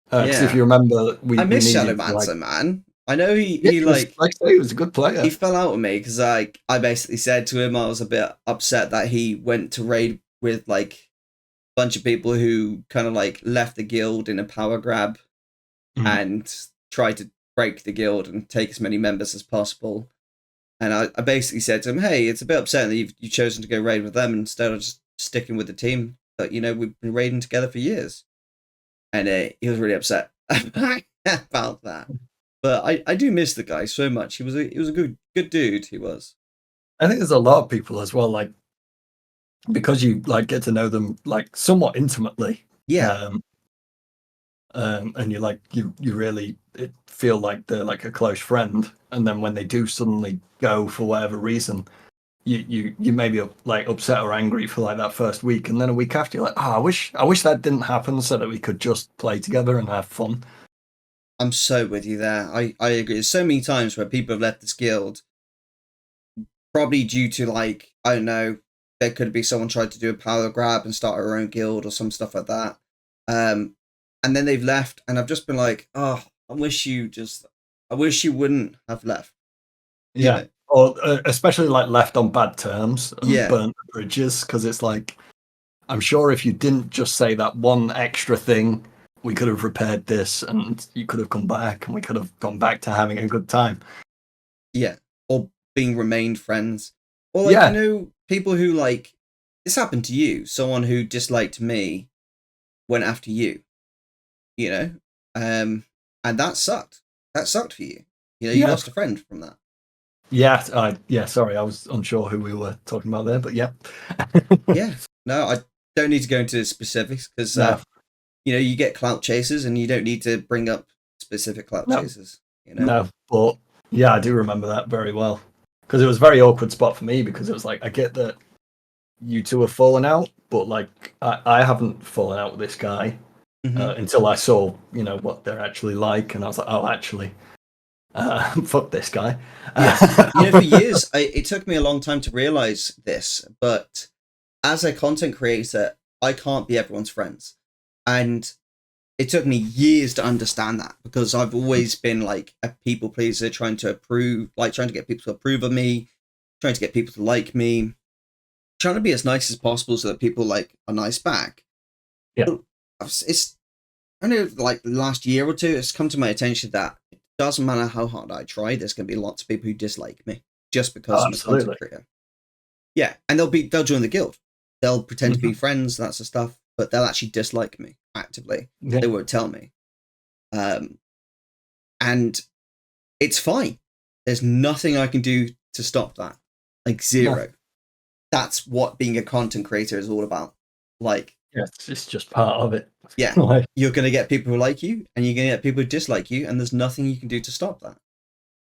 Because if Yeah. you remember, I we miss needed to Shadowmancer, man. I know yeah, he he was like like I say, he was a good he player. fell out with me because I basically said to him I was a bit upset that he went to raid with like a bunch of people who kind of like left the guild in a power grab Mm. and tried to break the guild and take as many members as possible. And I basically said to him, "Hey, it's a bit upsetting that you've chosen to go raid with them instead of just sticking with the team. But we've been raiding together for years." And he was really upset about that. But I do miss the guy so much. He was a good dude. He was. I think there's a lot of people as well, like because you like get to know them like somewhat intimately. Yeah, Um, and you like you really feel like they're like a close friend, and then when they do suddenly go for whatever reason, you may be like upset or angry for like that first week, and then a week after you're like, oh, I wish that didn't happen so that we could just play together and have fun. I'm so with you there. I agree. There's so many times where people have left this guild, probably due to like I don't know, there could be someone tried to do a power grab and start her own guild or some stuff like that. Um, and then they've left, and I've just been like, oh, I wish you wouldn't have left. You Yeah, know? or especially like left on bad terms and Yeah, burnt the bridges, because it's like I'm sure if you didn't just say that one extra thing, we could have repaired this, and you could have come back, and we could have gone back to having a good time. yeah. Or being remained friends, or like Yeah, people who like this happened to you. Someone who disliked me went after you. You know, and that sucked. That sucked for you. You yeah. lost a friend from that. Yeah. Sorry, I was unsure who we were talking about there, but yeah. Yeah. No, I don't need to go into specifics because No, you get clout chasers, and you don't need to bring up specific clout no, chasers. no. But yeah, I do remember that very well because it was a very awkward spot for me because it was like I get that you two have fallen out, but like I haven't fallen out with this guy Hmm. until I saw what they're actually like, and I was like, oh, actually, fuck this guy. Yeah. For years, it took me a long time to realize this, but as a content creator, I can't be everyone's friends. And it took me years to understand that because I've always been like a people pleaser, trying to get people to approve of me, trying to get people to like me, trying to be as nice as possible so that people like are nice back. Yeah, But it's I know like the last year or two, it's come to my attention that it doesn't matter how hard I try, there's going to be lots of people who dislike me just because oh, I'm a content absolutely. creator. Yeah, and they'll join the guild. They'll pretend to be Hmm. friends, that sort of stuff, but they'll actually dislike me actively. Yeah, They won't tell me. Um, and it's fine. There's nothing I can do to stop that. Like no, zero. That's what being a content creator is all about. Like, yeah, it's just part of it. yeah, Like, you're gonna get people who like you, and you're gonna get people who dislike you, and there's nothing you can do to stop that.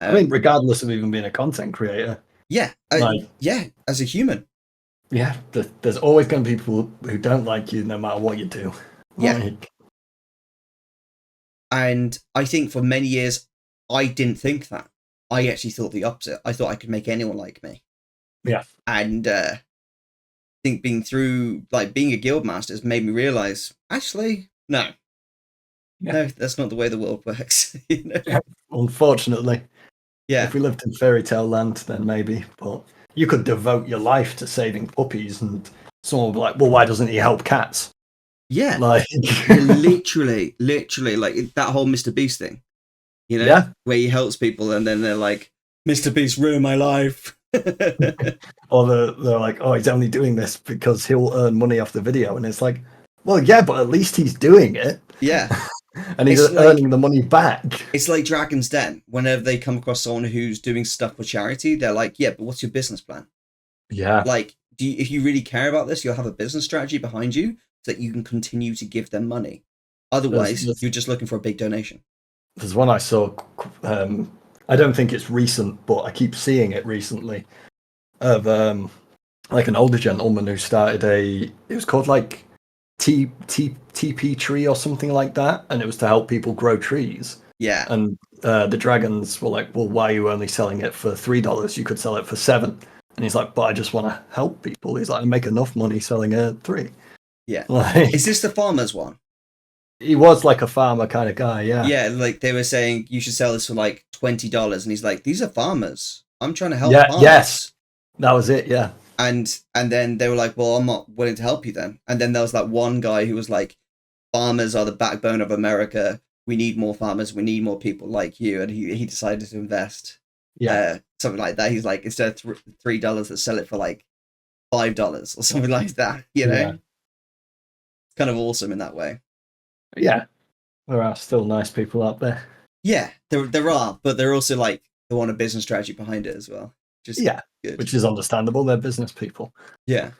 I mean, regardless of even being a content creator, yeah, like, yeah, as a human, yeah, there's always going to be people who don't like you no matter what you do. yeah. Like, And I think for many years, I didn't think that. I actually thought the opposite. I thought I could make anyone like me. yeah. And I think being a guild master has made me realize, actually, no, Yeah. no, that's not the way the world works. You know? Unfortunately, Yeah, if we lived in fairy tale land, then maybe. But you could devote your life to saving puppies, and someone would be like, "Well, why doesn't he help cats?" yeah, Like, literally, like that whole Mr. Beast thing. You know, yeah. where he helps people, and then they're like, "Mr. Beast ruined my life." Or they're like, "Oh, he's only doing this because he'll earn money off the video," and it's like, well, yeah, but at least he's doing it. Yeah, And he's it's like earning the money back. it's like Dragon's Den. Whenever they come across someone who's doing stuff for charity, they're like, "Yeah, but what's your business plan? Yeah. Like, if you really care about this, you'll have a business strategy behind you so that you can continue to give them money. Otherwise, There's, you're just looking for a big donation." there's one I saw. I don't think it's recent, but I keep seeing it recently. Of like an older gentleman who started it was called like TP tree or something like that, and it was to help people grow trees. Yeah, And the dragons were like, "Well, why are you only selling it for $3? You could sell it for $7." And he's like, "But I just want to help people." He's like, "I make enough money selling it at 3." yeah. Like, Is this the farmers one? he was like a farmer kind of guy, yeah. Yeah, like they were saying you should sell this for like $20, and he's like, "These are farmers. I'm trying to help Yeah, farmers." yes, that was it, yeah. And then they were like, "Well, I'm not willing to help you then." And then there was that one guy who was like, "Farmers are the backbone of America. We need more farmers. We need more people like you." And he decided to invest, Yeah, something like that. He's like, instead of $3, let's sell it for like $5 or something like that. You know, yeah, it's kind of awesome in that way. yeah. There are still nice people out there. Yeah, there are, but they're also like they want a business strategy behind it as well. Just Yeah, good. which is understandable. They're business people. Yeah.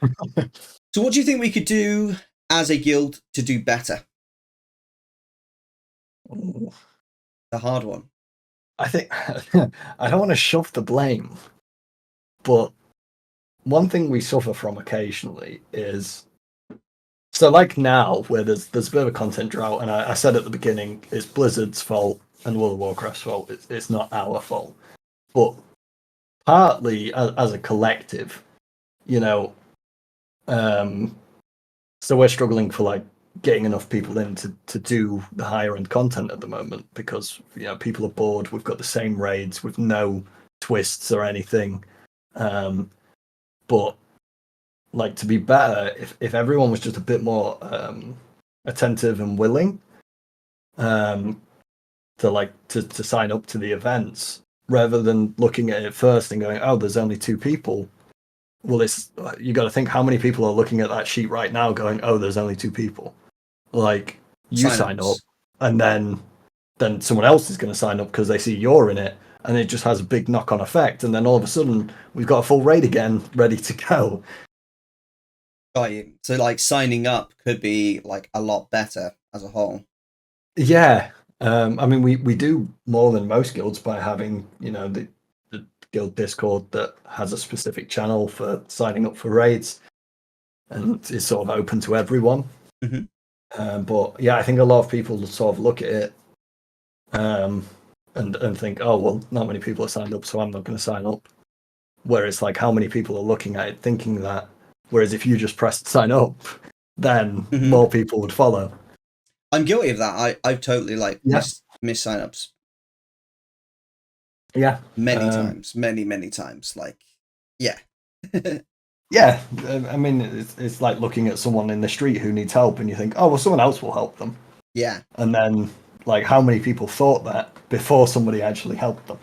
So, what do you think we could do as a guild to do better? Ooh. The hard one. I think I don't want to shove the blame, but one thing we suffer from occasionally is so like now where there's a bit of a content drought, and I said at the beginning it's Blizzard's fault and World of Warcraft's fault. It's not our fault, but partly as a collective, you know. Um, so we're struggling for like getting enough people in to do the higher end content at the moment because people are bored. We've got the same raids with no twists or anything. But like to be better, if everyone was just a bit more attentive and willing to sign up to the events rather than looking at it first and going, oh, there's only 2 people. Well, it's you got to think how many people are looking at that sheet right now, going, "Oh, there's only 2 people." Like you sign up, and then someone else is going to sign up because they see you're in it, and it just has a big knock-on effect. And then all of a sudden, we've got a full raid again, ready to go. Got you. So, like, signing up could be like a lot better as a whole. Yeah, I mean, we do more than most guilds by having the guild Discord that has a specific channel for signing up for raids, and is sort of open to everyone. Mm-hmm. But yeah, I think a lot of people sort of look at it and think, oh well, not many people are signed up, so I'm not going to sign up. Whereas, like, how many people are looking at it thinking that? Whereas if you just pressed sign up, then more people would follow. I'm guilty of that. I've totally like missed signups. Yeah, many times, many times. Like, yeah. Yeah, I mean, it's like looking at someone in the street who needs help, and you think, oh well, someone else will help them. Yeah. And then, like, how many people thought that before somebody actually helped them?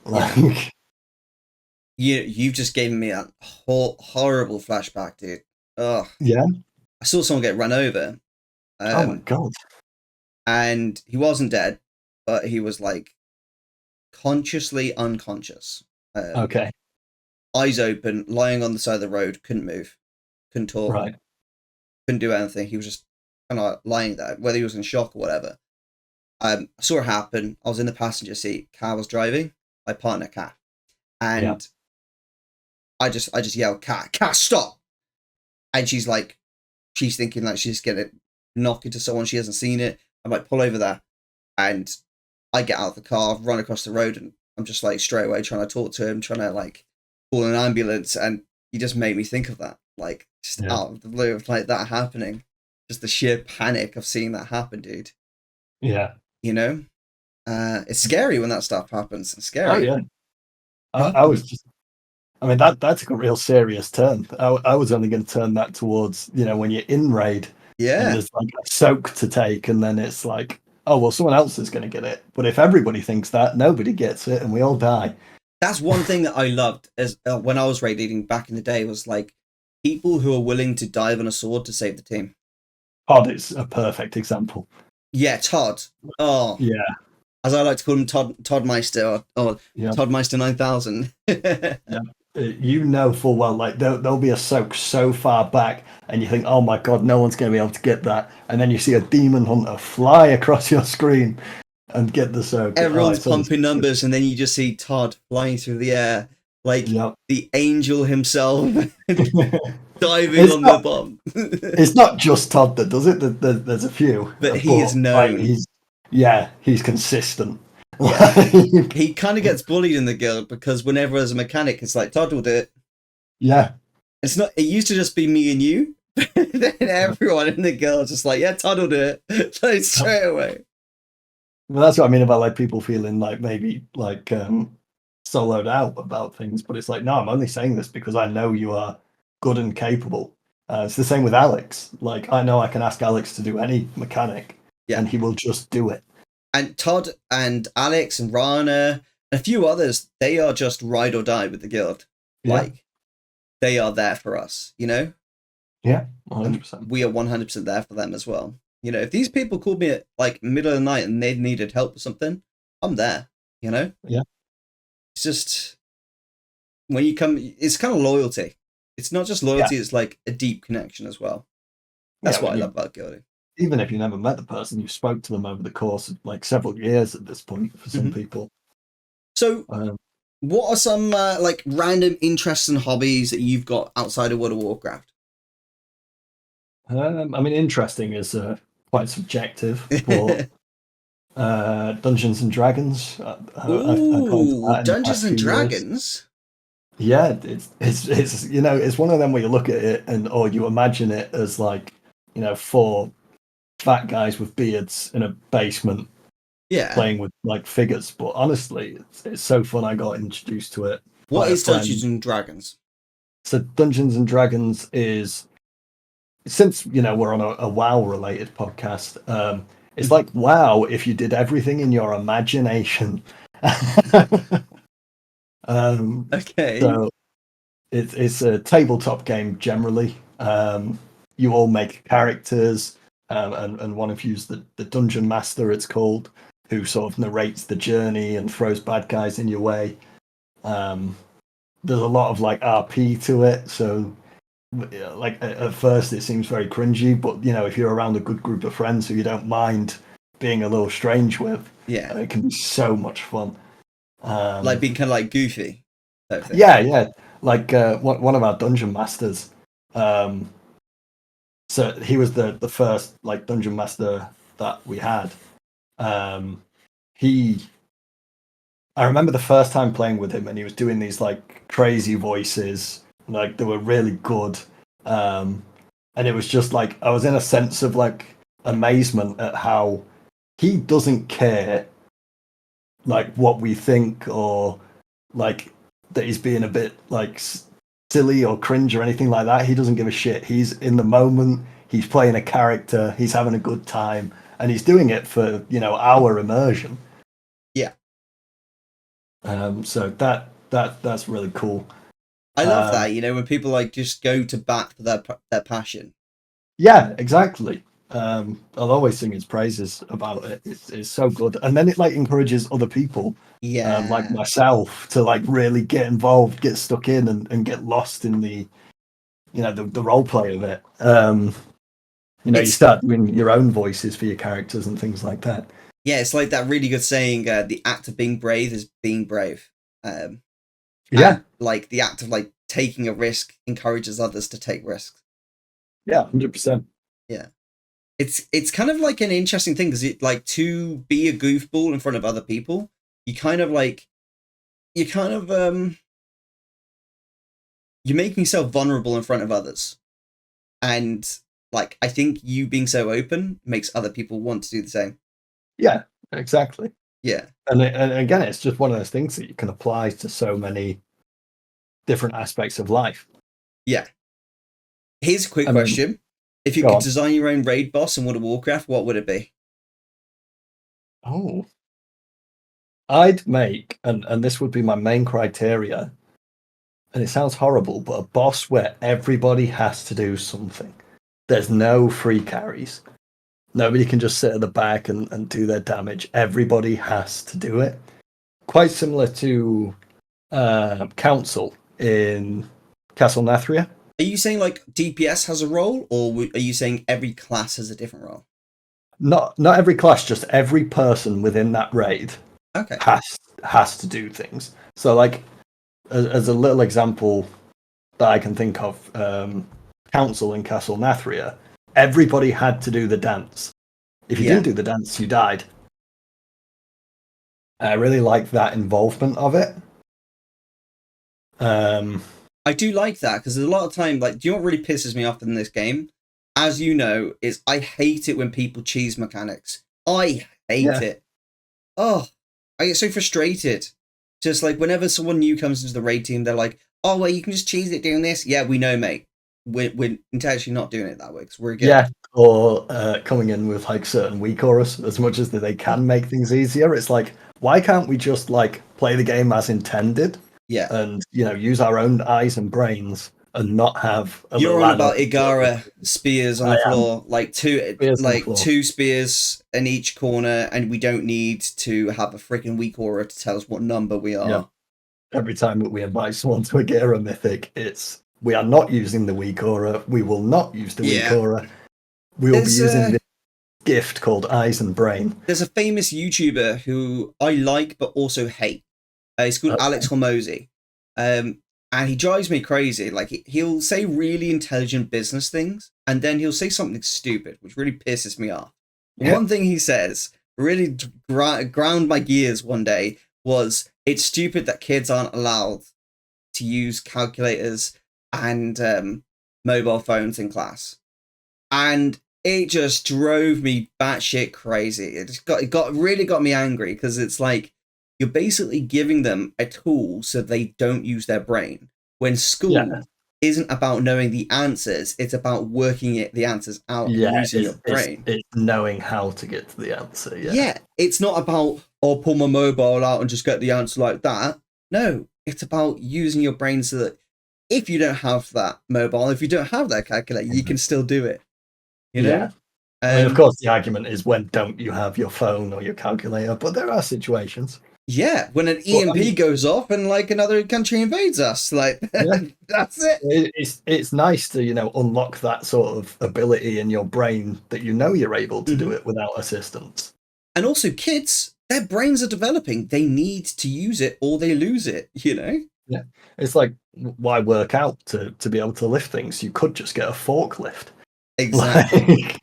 Like, you've just given me a horrible flashback, dude. Ugh. Yeah. I saw someone get run over. Oh my god. And he wasn't dead, but he was like consciously unconscious. Okay. Eyes open, lying on the side of the road, couldn't move, couldn't talk, Right. couldn't do anything. He was just kind of lying there, whether he was in shock or whatever. I saw it happen. I was in the passenger seat. Car was driving. my partner Kat, Yeah. and I just yell, Kat, stop! And she's thinking like she's gonna knock into someone, she hasn't seen it. I'm like, pull over there, and I get out of the car, run across the road, and I'm just like straight away trying to talk to him, trying to like call an ambulance, and he just made me think of that, like just out of the blue of like that happening, just the sheer panic of seeing that happen, dude. Yeah. You know, it's scary when that stuff happens. It's scary. Oh yeah. I was just. I mean that took a real serious turn. I was only going to turn that towards when you're in raid and there's like a soak to take, and then it's like, oh well, someone else is going to get it. But if everybody thinks that, nobody gets it, and we all die. That's one thing that I loved as when I was raid leading back in the day, was like people who are willing to dive on a sword to save the team. Todd is a perfect example. Yeah, Todd. Oh, yeah. As I like to call him, Toddmeister or Toddmeister 9000. Yeah. Full well, like there'll be a soak so far back, and you think, oh my god, no one's going to be able to get that, and then you see a demon hunter fly across your screen and get the soak. Everyone's pumping numbers, and then you just see Todd flying through the air like the angel himself, diving on the bomb. It's not just Todd that does it. There's a few, but he is known. He's consistent. Yeah. He kind of gets bullied in the guild because whenever there's a mechanic, it's like Todd will do it. Yeah, it's not. It used to just be me and you. Then everyone in the guild just like, yeah, Todd will do it, like straight away. Well, that's what I mean about like people feeling like maybe like soloed out about things, but it's like, no, I'm only saying this because I know you are good and capable. It's the same with Alex. Like I know I can ask Alex to do any mechanic, and he will just do it. And Todd and Alex and Rana and a few others, they are just ride or die with the guild. Like they are there for us, Yeah, 100%. We are 100% there for them as well. If these people called me at like middle of the night and they needed help with something, I'm there. Yeah. It's just when you come, it's kind of loyalty. It's not just loyalty; it's like a deep connection as well. That's what I love about guilding. Even if you never met the person, you spoke to them over the course of like several years at this point for some people. So, what are some like random interests and hobbies that you've got outside of World of Warcraft? I mean, interesting is quite subjective, but Dungeons and Dragons. Ooh, Dungeons and Dragons. Yeah, it's it's one of them where you look at it or you imagine it as like four fat guys with beards in a basement playing with like figures, but honestly it's so fun. I got introduced to it. What is Dungeons and Dragons? So Dungeons and Dragons is, since we're on a WoW related podcast, it's like WoW if you did everything in your imagination. Okay, so it's a tabletop game generally. You all make characters. And one of you's the dungeon master, it's called, who sort of narrates the journey and throws bad guys in your way. There's a lot of like RP to it, so like at first it seems very cringy, but if you're around a good group of friends who you don't mind being a little strange with, it can be so much fun. Like being kind of like goofy. Yeah. Like one of our dungeon masters. So he was the first like dungeon master that we had. I remember the first time playing with him, and he was doing these like crazy voices, like they were really good. And it was just like I was in a sense of like amazement at how he doesn't care like what we think, or like that he's being a bit like silly or cringe or anything like that. He doesn't give a shit. He's in the moment. He's playing a character. He's having a good time, and he's doing it for our immersion. Yeah. So that's really cool. I love that. When people like just go to bat for their passion. Yeah, exactly. I'll always sing his praises about it. It's so good, and then it like encourages other people, like myself, to like really get involved, get stuck in, and get lost in the the role play of it. You start doing your own voices for your characters and things like that. Yeah, it's like that really good saying, the act of being brave is being brave. Um, Yeah, and like the act of like taking a risk encourages others to take risks. yeah, 100%. Yeah. It's kind of like an interesting thing because it like to be a goofball in front of other people, you kind of like you kind of you're making yourself vulnerable in front of others. And like I think you being so open makes other people want to do the same. Yeah, exactly. Yeah. And again, it's just one of those things that you can apply to so many different aspects of life. Yeah. Here's a quick I mean, question. If you go could on. design your own raid boss in World of Warcraft, what would it be? Oh, I'd make, and this would be my main criteria, and it sounds horrible, but a boss where everybody has to do something. There's no free carries. Nobody can just sit at the back and do their damage. Everybody has to do it. Quite similar to Council in Castle Nathria. Are you saying like DPS has a role, or are you saying every class has a different role? Not every class, just every person within that raid Okay. has has to do things. So, like, as a little example that I can think of, Council in Castle Nathria, everybody had to do the dance. If you Yeah. didn't do the dance, you died. I really like that involvement of it. Um, I do like that because there's a lot of time, like, do you know what really pisses me off in this game? As you know, is I hate it when people cheese mechanics. I hate yeah, it. Oh, I get so frustrated. Just like whenever someone new comes into the raid team, they're like, "Oh, well, you can just cheese it doing this." Yeah, we know, mate. We're intentionally not doing it that way because we're good. yeah. Or coming in with like certain weak auras, as much as they can make things easier. It's like, why can't we just like play the game as intended, Yeah, and use our own eyes and brains, and not have a you're little on add-on? about Igara spears on I the am floor, spears on the like floor. two spears in each corner, and we don't need to have a freaking weak aura to tell us what number we Yeah. are. Every time that we invite someone to a Gera Mythic, it's we are not using the weak aura. We will not use the weak Yeah, aura. We will be there's using a the gift called Eyes and Brain. there's a famous YouTuber who I like but also hate. He's called Alex Hormozy. And he drives me crazy. Like he'll say really intelligent business things, and then he'll say something stupid, which really pisses me off. Yeah. One thing he says really ground my gears one day was, "It's stupid that kids aren't allowed to use calculators and mobile phones in class," and it just drove me batshit crazy. It really got me angry because it's like you're basically giving them a tool so they don't use their brain. When Yeah. school isn't about knowing the answers, it's about working the answers out and Yeah. using your brain. It's knowing how to get to the answer. Yeah. Yeah, it's not about pull my mobile out and just get the answer like that. No, it's about using your brain so that if you don't have that mobile, if you don't have that calculator, you can still do it. You know? Yeah. I mean, of course, the argument is when don't you have your phone or your calculator, but there are situations. Yeah, when an But I EMP mean, goes off and like another country invades us, like yeah, that's it. it's nice to unlock that sort of ability in your brain that you're able to do Hmm. it without assistance. And also, kids, their brains are developing. They need to use it or they lose it. You know? Yeah, it's like why work out to be able to lift things? You could just get a forklift. Exactly. Like,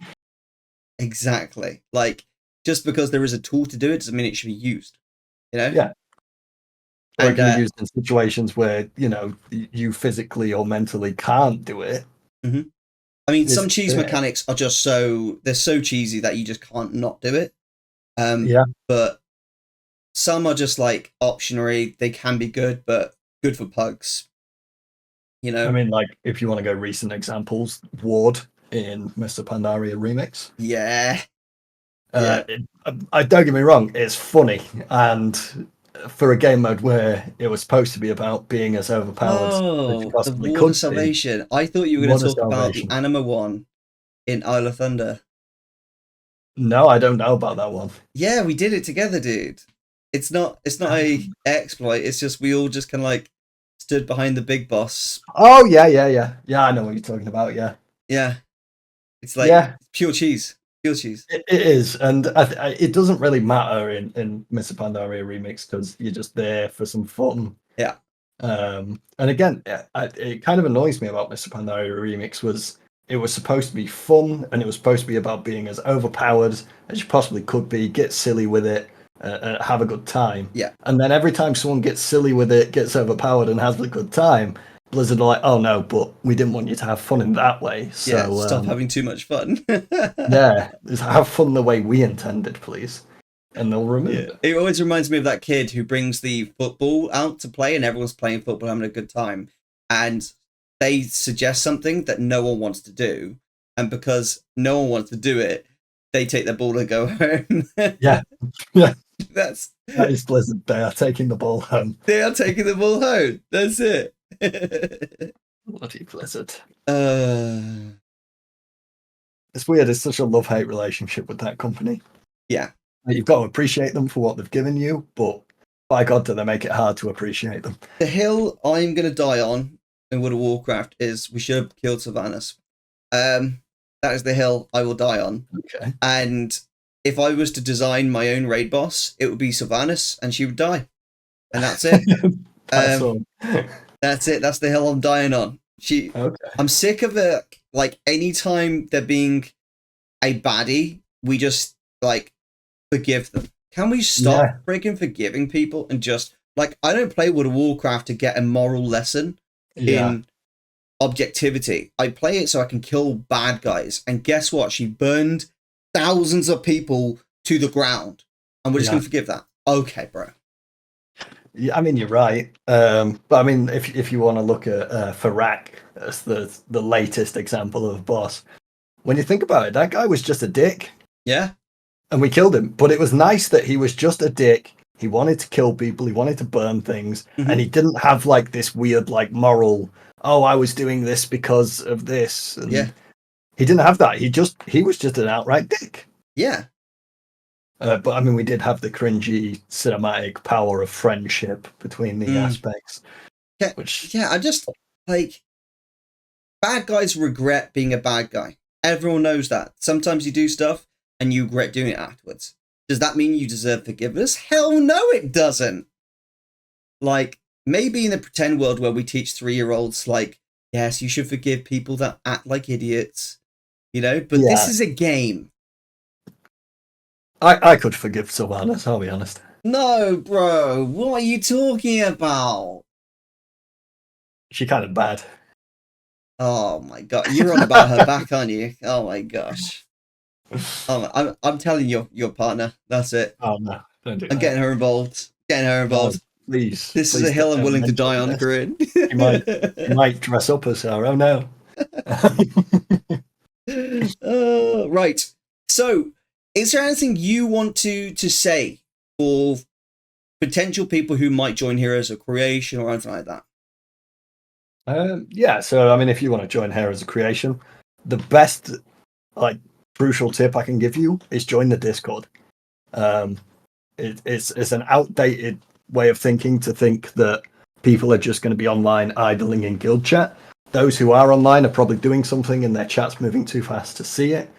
Exactly. Like just because there is a tool to do it doesn't mean it should be used. You know? yeah, or it And can be used in situations where you physically or mentally can't do it. mhm. I mean, It's some cheese there. mechanics are just they're so cheesy that you just can't not do it. Yeah, But some are just like optionary. They can be good, but good for pugs. You I know? mean, like if you want to go recent examples, Ward in Mr. Pandaria Remix. Yeah. Yeah. I don't get me wrong, it's funny, and for a game mode where it was supposed to be about being as overpowered as you Oh, the possibly Ward of could be, Salvation. I thought you were going what to a talk about the salvation. anima one in Isle of Thunder. No, I don't know about that one. Yeah, we did it together, dude. It's not a exploit. It's just we all just kind of like stood behind the big boss. Oh yeah, yeah, yeah, yeah. I know what you're talking about. Yeah, Yeah, it's like yeah. pure cheese. Guild cheese. It is, and it doesn't really matter in Mr. Pandaria Remix because you're just there for some fun. Yeah. And again, it kind of annoys me about Mr. Pandaria Remix was it was supposed to be fun and it was supposed to be about being as overpowered as you possibly could be, get silly with it, have a good time. Yeah. And then every time someone gets silly with it, gets overpowered and has a good time, Blizzard are like, oh no, but we didn't want you to have fun in that way. So yeah, stop having too much fun. yeah, just have fun the way we intended, please. And they'll remove it. It always reminds me of that kid who brings the football out to play and everyone's playing football, having a good time. And they suggest something that no one wants to do. And because no one wants to do it, they take their ball and go home. Yeah. Yeah. That is Blizzard. They are taking the ball home. They are taking the ball home. That's it. Bloody Blizzard. It's weird. It's such a love-hate relationship with that company. Yeah. You've got to appreciate them for what they've given you, but by God, do they make it hard to appreciate them. The hill I'm going to die on in World of Warcraft is we should have killed Sylvanas. That is the hill I will die on. Okay. And if I was to design my own raid boss, it would be Sylvanas and she would die. And that's it. That's it. That's the hill I'm dying on. Okay. I'm sick of it. Like, anytime they're being a baddie, we just, like, forgive them. Can we stop freaking forgiving people and just, like, I don't play World of Warcraft to get a moral lesson in objectivity. I play it so I can kill bad guys. And guess what? She burned thousands of people to the ground. And we're just going to forgive that. Okay, bro. Yeah, I mean, you're right. But I mean, if you want to look at Farak as the latest example of a boss, when you think about it, that guy was just a dick. Yeah. And we killed him. But it was nice that he was just a dick. He wanted to kill people. He wanted to burn things. Mm-hmm. And he didn't have like this weird like moral, oh, I was doing this because of this. And he didn't have that. He was just an outright dick. Yeah. But I mean, we did have the cringy cinematic power of friendship between the aspects. Yeah, I just like bad guys regret being a bad guy. Everyone knows that. Sometimes you do stuff and you regret doing it afterwards. Does that mean you deserve forgiveness? Hell no, it doesn't. Like, maybe in the pretend world where we teach 3-year-olds, like, yes, you should forgive people that act like idiots, you know? But this is a game. I could forgive Sylvanas, I'll be honest. No, bro. What are you talking about? She kind of bad. Oh my god. You're on about her back, aren't you? Oh my gosh. I'm telling your partner. That's it. Oh no. Don't do I'm that. getting her involved. No, please. This is a hill I'm willing to die on, Korean. You might dress up as her. Oh no. Right. So, is there anything you want to say for potential people who might join Heroes of Creation or anything like that? Yeah, so I mean, if you want to join Heroes of Creation, the best, like, crucial tip I can give you is join the Discord. It's an outdated way of thinking to think that people are just going to be online idling in guild chat. Those who are online are probably doing something and their chat's moving too fast to see it.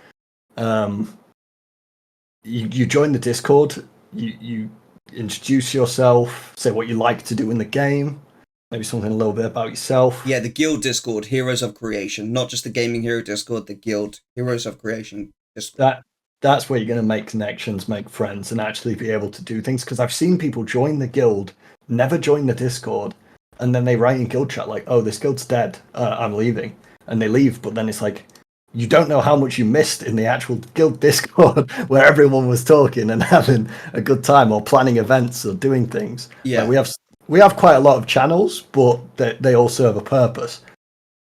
You join the Discord, you introduce yourself, say what you like to do in the game, maybe something a little bit about yourself. Yeah, the guild Discord, Heroes of Creation, not just the Gaming Hero Discord, the guild, Heroes of Creation Discord. That's where you're going to make connections, make friends, and actually be able to do things. Because I've seen people join the guild, never join the Discord, and then they write in guild chat like, oh, this guild's dead, I'm leaving. And they leave, but then it's like, you don't know how much you missed in the actual guild Discord where everyone was talking and having a good time or planning events or doing things. Yeah. Like we have quite a lot of channels, but they all serve a purpose.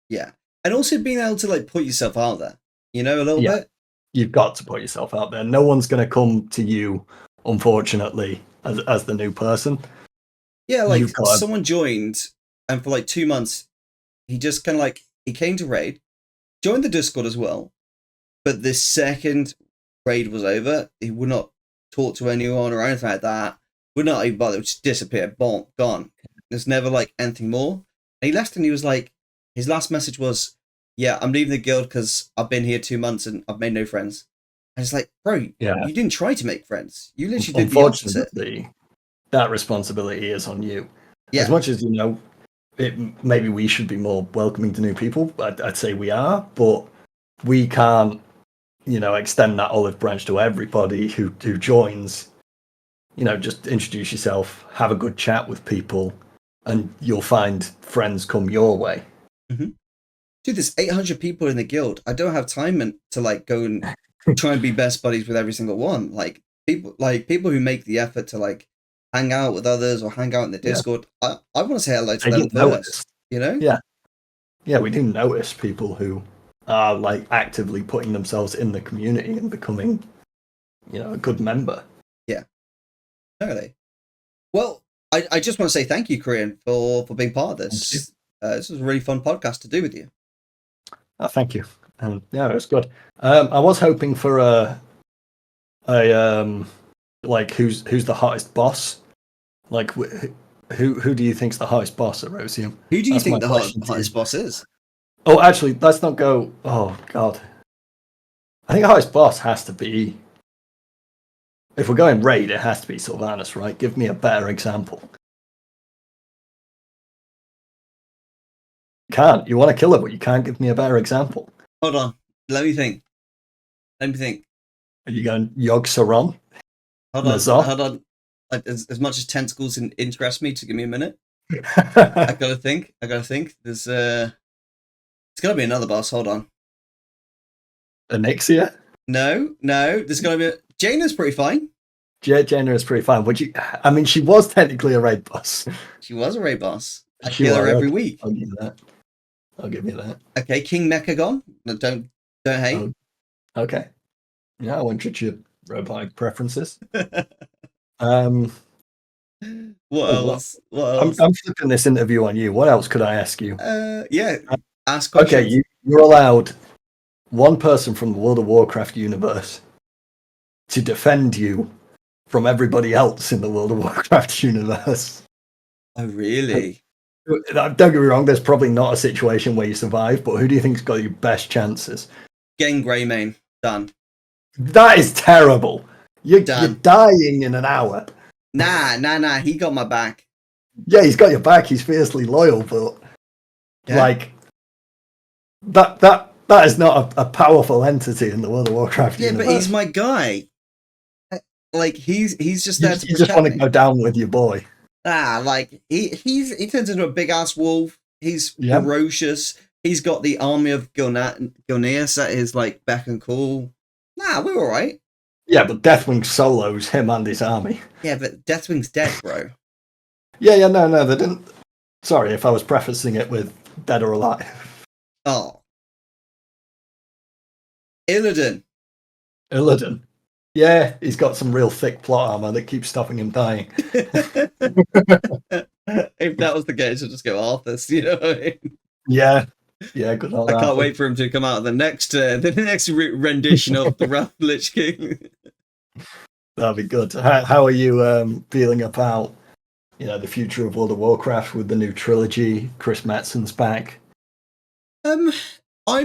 Yeah. And also being able to like put yourself out there, you know, a little bit. You've got to put yourself out there. No one's going to come to you, unfortunately, as the new person. Yeah, like someone joined and for like 2 months, he just kind of like, he came to raid, joined the Discord as well, but the second raid was over, he would not talk to anyone or anything like that, would not even bother, just disappear, boom, gone. There's never like anything more. And he left and he was like, his last message was, yeah, I'm leaving the guild because I've been here 2 months and I've made no friends. And it's like, bro, Yeah. you didn't try to make friends. You literally did the opposite. Unfortunately, that responsibility is on you. As Yeah. much as, maybe we should be more welcoming to new people. I'd say we are, but we can't, extend that olive branch to everybody who joins. Just introduce yourself, have a good chat with people, and you'll find friends come your way. Mm-hmm. Dude, there's 800 people in the guild. I don't have time to like go and try and be best buddies with every single one. Like people who make the effort to like hang out with others or hang out in the Discord. I want to say hello to They them get first. noticed. You know? Yeah, we do notice people who are like actively putting themselves in the community and becoming, a good member. Yeah. Totally. Well, I just want to say thank you, Korean, for being part of this. This was a really fun podcast to do with you. Oh, thank you. Yeah, it was good. I was hoping for a like who's the hottest boss? Like who do you think's the hottest boss at Erosium? Who do you That's think my the question hottest boss is? Oh, actually, let's not go. Oh God, I think the hottest boss has to be. If we're going raid, it has to be Sylvanas, right? Give me a better example. You can't. You want to kill her, but you can't give me a better example. Hold on. Let me think. Are you going Yogg Saron? Hold on. Like, as much as tentacles interest me, to give me a minute. I gotta think. There's it's gotta be another boss. Hold on. Onyxia? No. There's gotta be Jaina's pretty fine. Jaina is pretty fine. I mean, she was technically a raid boss. She was a raid boss. I kill her every week. I'll give you that. Okay, King Mechagon. Don't hate. Oh, okay. Yeah, I won't judge your roguelike preferences. What else? I'm flipping this interview on you. What else could I ask you? Yeah, ask questions. Okay, you're allowed one person from the World of Warcraft universe to defend you from everybody else in the World of Warcraft universe. Oh, really? Don't get me wrong, there's probably not a situation where you survive, but who do you think's got your best chances? Getting Greymane. Done. That is terrible. You're dying in an hour. Nah. He got my back. Yeah, he's got your back. He's fiercely loyal, but like that is not a powerful entity in the World of Warcraft universe. But he's my guy. Like he's just there to protect you just want to me. go down with your boy. Like he turns into a big ass wolf. He's ferocious. He's got the army of Gilneas at his like beck and call. Nah, we're all right. Yeah, but Deathwing solos him and his army. Yeah, but Deathwing's dead, bro. Yeah, no, they didn't. Sorry if I was prefacing it with dead or alive. Oh. Illidan. Yeah, he's got some real thick plot armor that keeps stopping him dying. If that was the case, I'd just go Arthas, you know what I mean? Yeah, good old I can't wait for him to come out of the next rendition of the Wrath Lich King. That'd be good. How are you feeling about the future of World of Warcraft with the new trilogy? Chris Mattson's back. I'm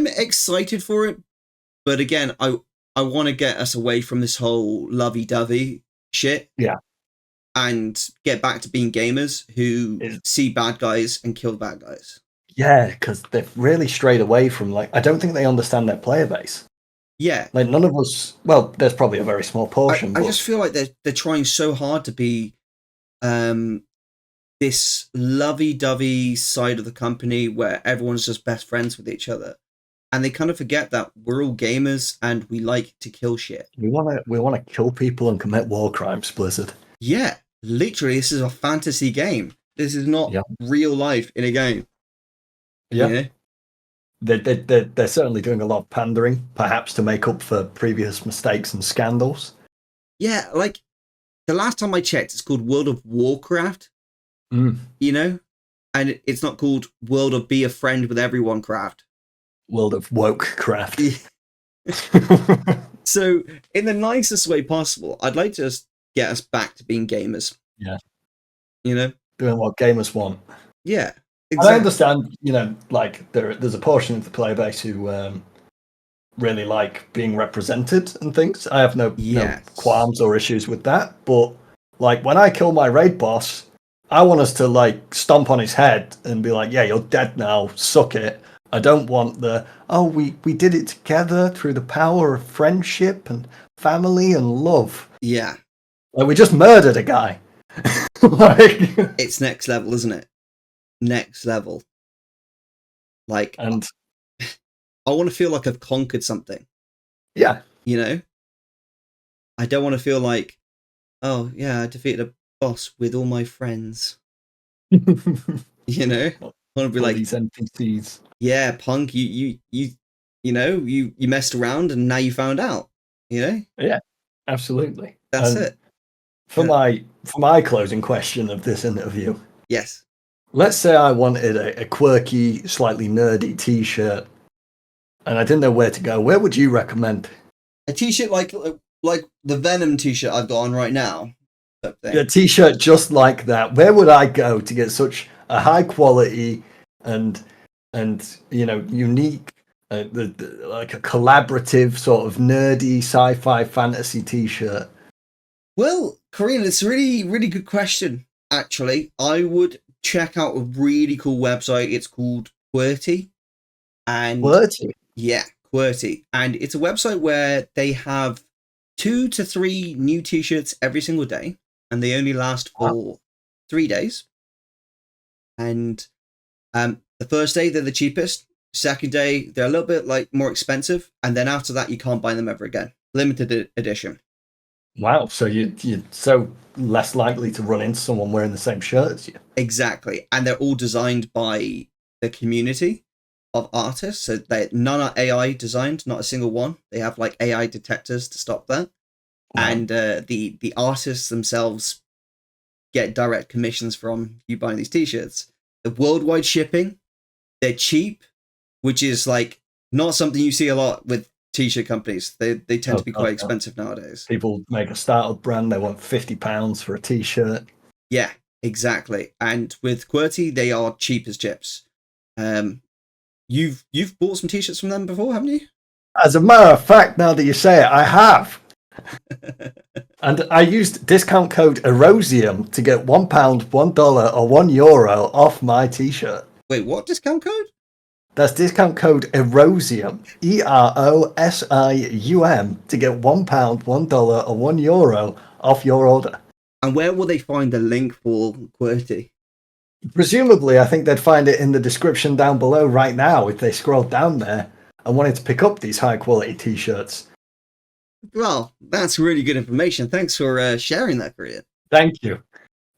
excited for it, but again, I want to get us away from this whole lovey-dovey shit. Yeah. And get back to being gamers who see bad guys and kill bad guys. Yeah, because they've really strayed away from, I don't think they understand their player base. Yeah. Like, none of us, well, there's probably a very small portion. I just feel like they're trying so hard to be this lovey-dovey side of the company where everyone's just best friends with each other. And they kind of forget that we're all gamers and we like to kill shit. We want to kill people and commit war crimes, Blizzard. Yeah, literally, this is a fantasy game. This is not real life in a game. Yeah. They're certainly doing a lot of pandering, perhaps to make up for previous mistakes and scandals. Yeah, like the last time I checked, it's called World of Warcraft. And it's not called World of Be a Friend with Everyone Craft. World of Woke Craft. So, in the nicest way possible, I'd like to just get us back to being gamers. Yeah. Doing what gamers want. Yeah. Exactly. I understand, there's a portion of the player base who really like being represented and things. I have no Yes. qualms or issues with that. But like when I kill my raid boss, I want us to like stomp on his head and be like, "Yeah, you're dead now. Suck it." I don't want we did it together through the power of friendship and family and love. Yeah. Like we just murdered a guy. Like it's next level, isn't it? Next level. Like, and I want to feel like I've conquered something. Yeah. You know? I don't want to feel like, oh, yeah, I defeated a boss with all my friends. You know? I want to be all like, these NPCs. Yeah, punk, you know, you messed around and now you found out, you know? Yeah, absolutely. That's it. For my closing question of this interview. Yes. Let's say I wanted a quirky, slightly nerdy t-shirt and I didn't know where to go. Where would you recommend? A t-shirt like the Venom t-shirt I've got on right now. A t-shirt just like that. Where would I go to get such a high quality and unique, like a collaborative sort of nerdy sci-fi fantasy t-shirt? Well, Korean, it's a really, really good question, actually. I would check out a really cool website. It's called QWERTY. And QWERTY? Yeah, QWERTY. And it's a website where they have 2 to 3 new t-shirts every single day. And they only last for 3 days. And the first day, they're the cheapest. Second day, they're a little bit like more expensive. And then after that, you can't buy them ever again. Limited edition. Wow, so you're so less likely to run into someone wearing the same shirt as you. Exactly. And they're all designed by the community of artists. So none are AI designed, not a single one. They have like AI detectors to stop that. Wow. And the artists themselves get direct commissions from you buying these t-shirts. The worldwide shipping, they're cheap, which is like not something you see a lot with t-shirt companies. They tend to be quite expensive nowadays. People make a startup brand, they want £50 for a t-shirt. Yeah, exactly. And with QWERTY, they are cheap as chips. You've bought some t-shirts from them before, haven't you? As a matter of fact, now that you say it, I have. And I used discount code Erosium to get £1, $1, or €1 off my t-shirt. Wait, what discount code? That's discount code Erosium, EROSIUM, to get £1, $1, or €1 off your order. And where will they find the link for QWERTY? Presumably, I think they'd find it in the description down below right now if they scrolled down there and wanted to pick up these high quality t-shirts. Well, that's really good information. Thanks for sharing that, Korean. Thank you.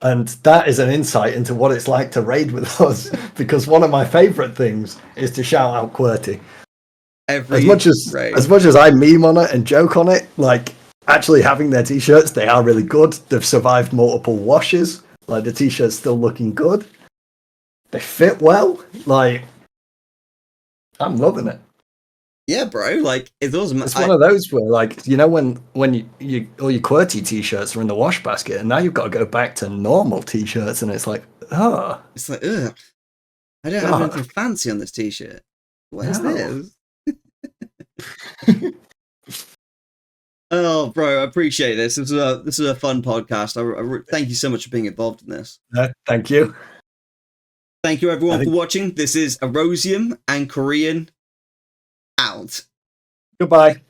And that is an insight into what it's like to raid with us, because one of my favourite things is to shout out QWERTY. As much as I meme on it and joke on it, like actually having their t-shirts, they are really good. They've survived multiple washes. Like the t-shirt's still looking good. They fit well. Like I'm loving it. Yeah, bro. Like it's awesome. It's one of those where, like, you know, when you all your QWERTY t-shirts are in the wash basket, and now you've got to go back to normal t-shirts, and it's like, it's like, ugh, I don't have anything fancy on this t-shirt. What is this? Oh, bro, I appreciate this. This is a fun podcast. I thank you so much for being involved in this. Thank you. Thank you, everyone, for watching. This is Erosium and Korean out. Goodbye.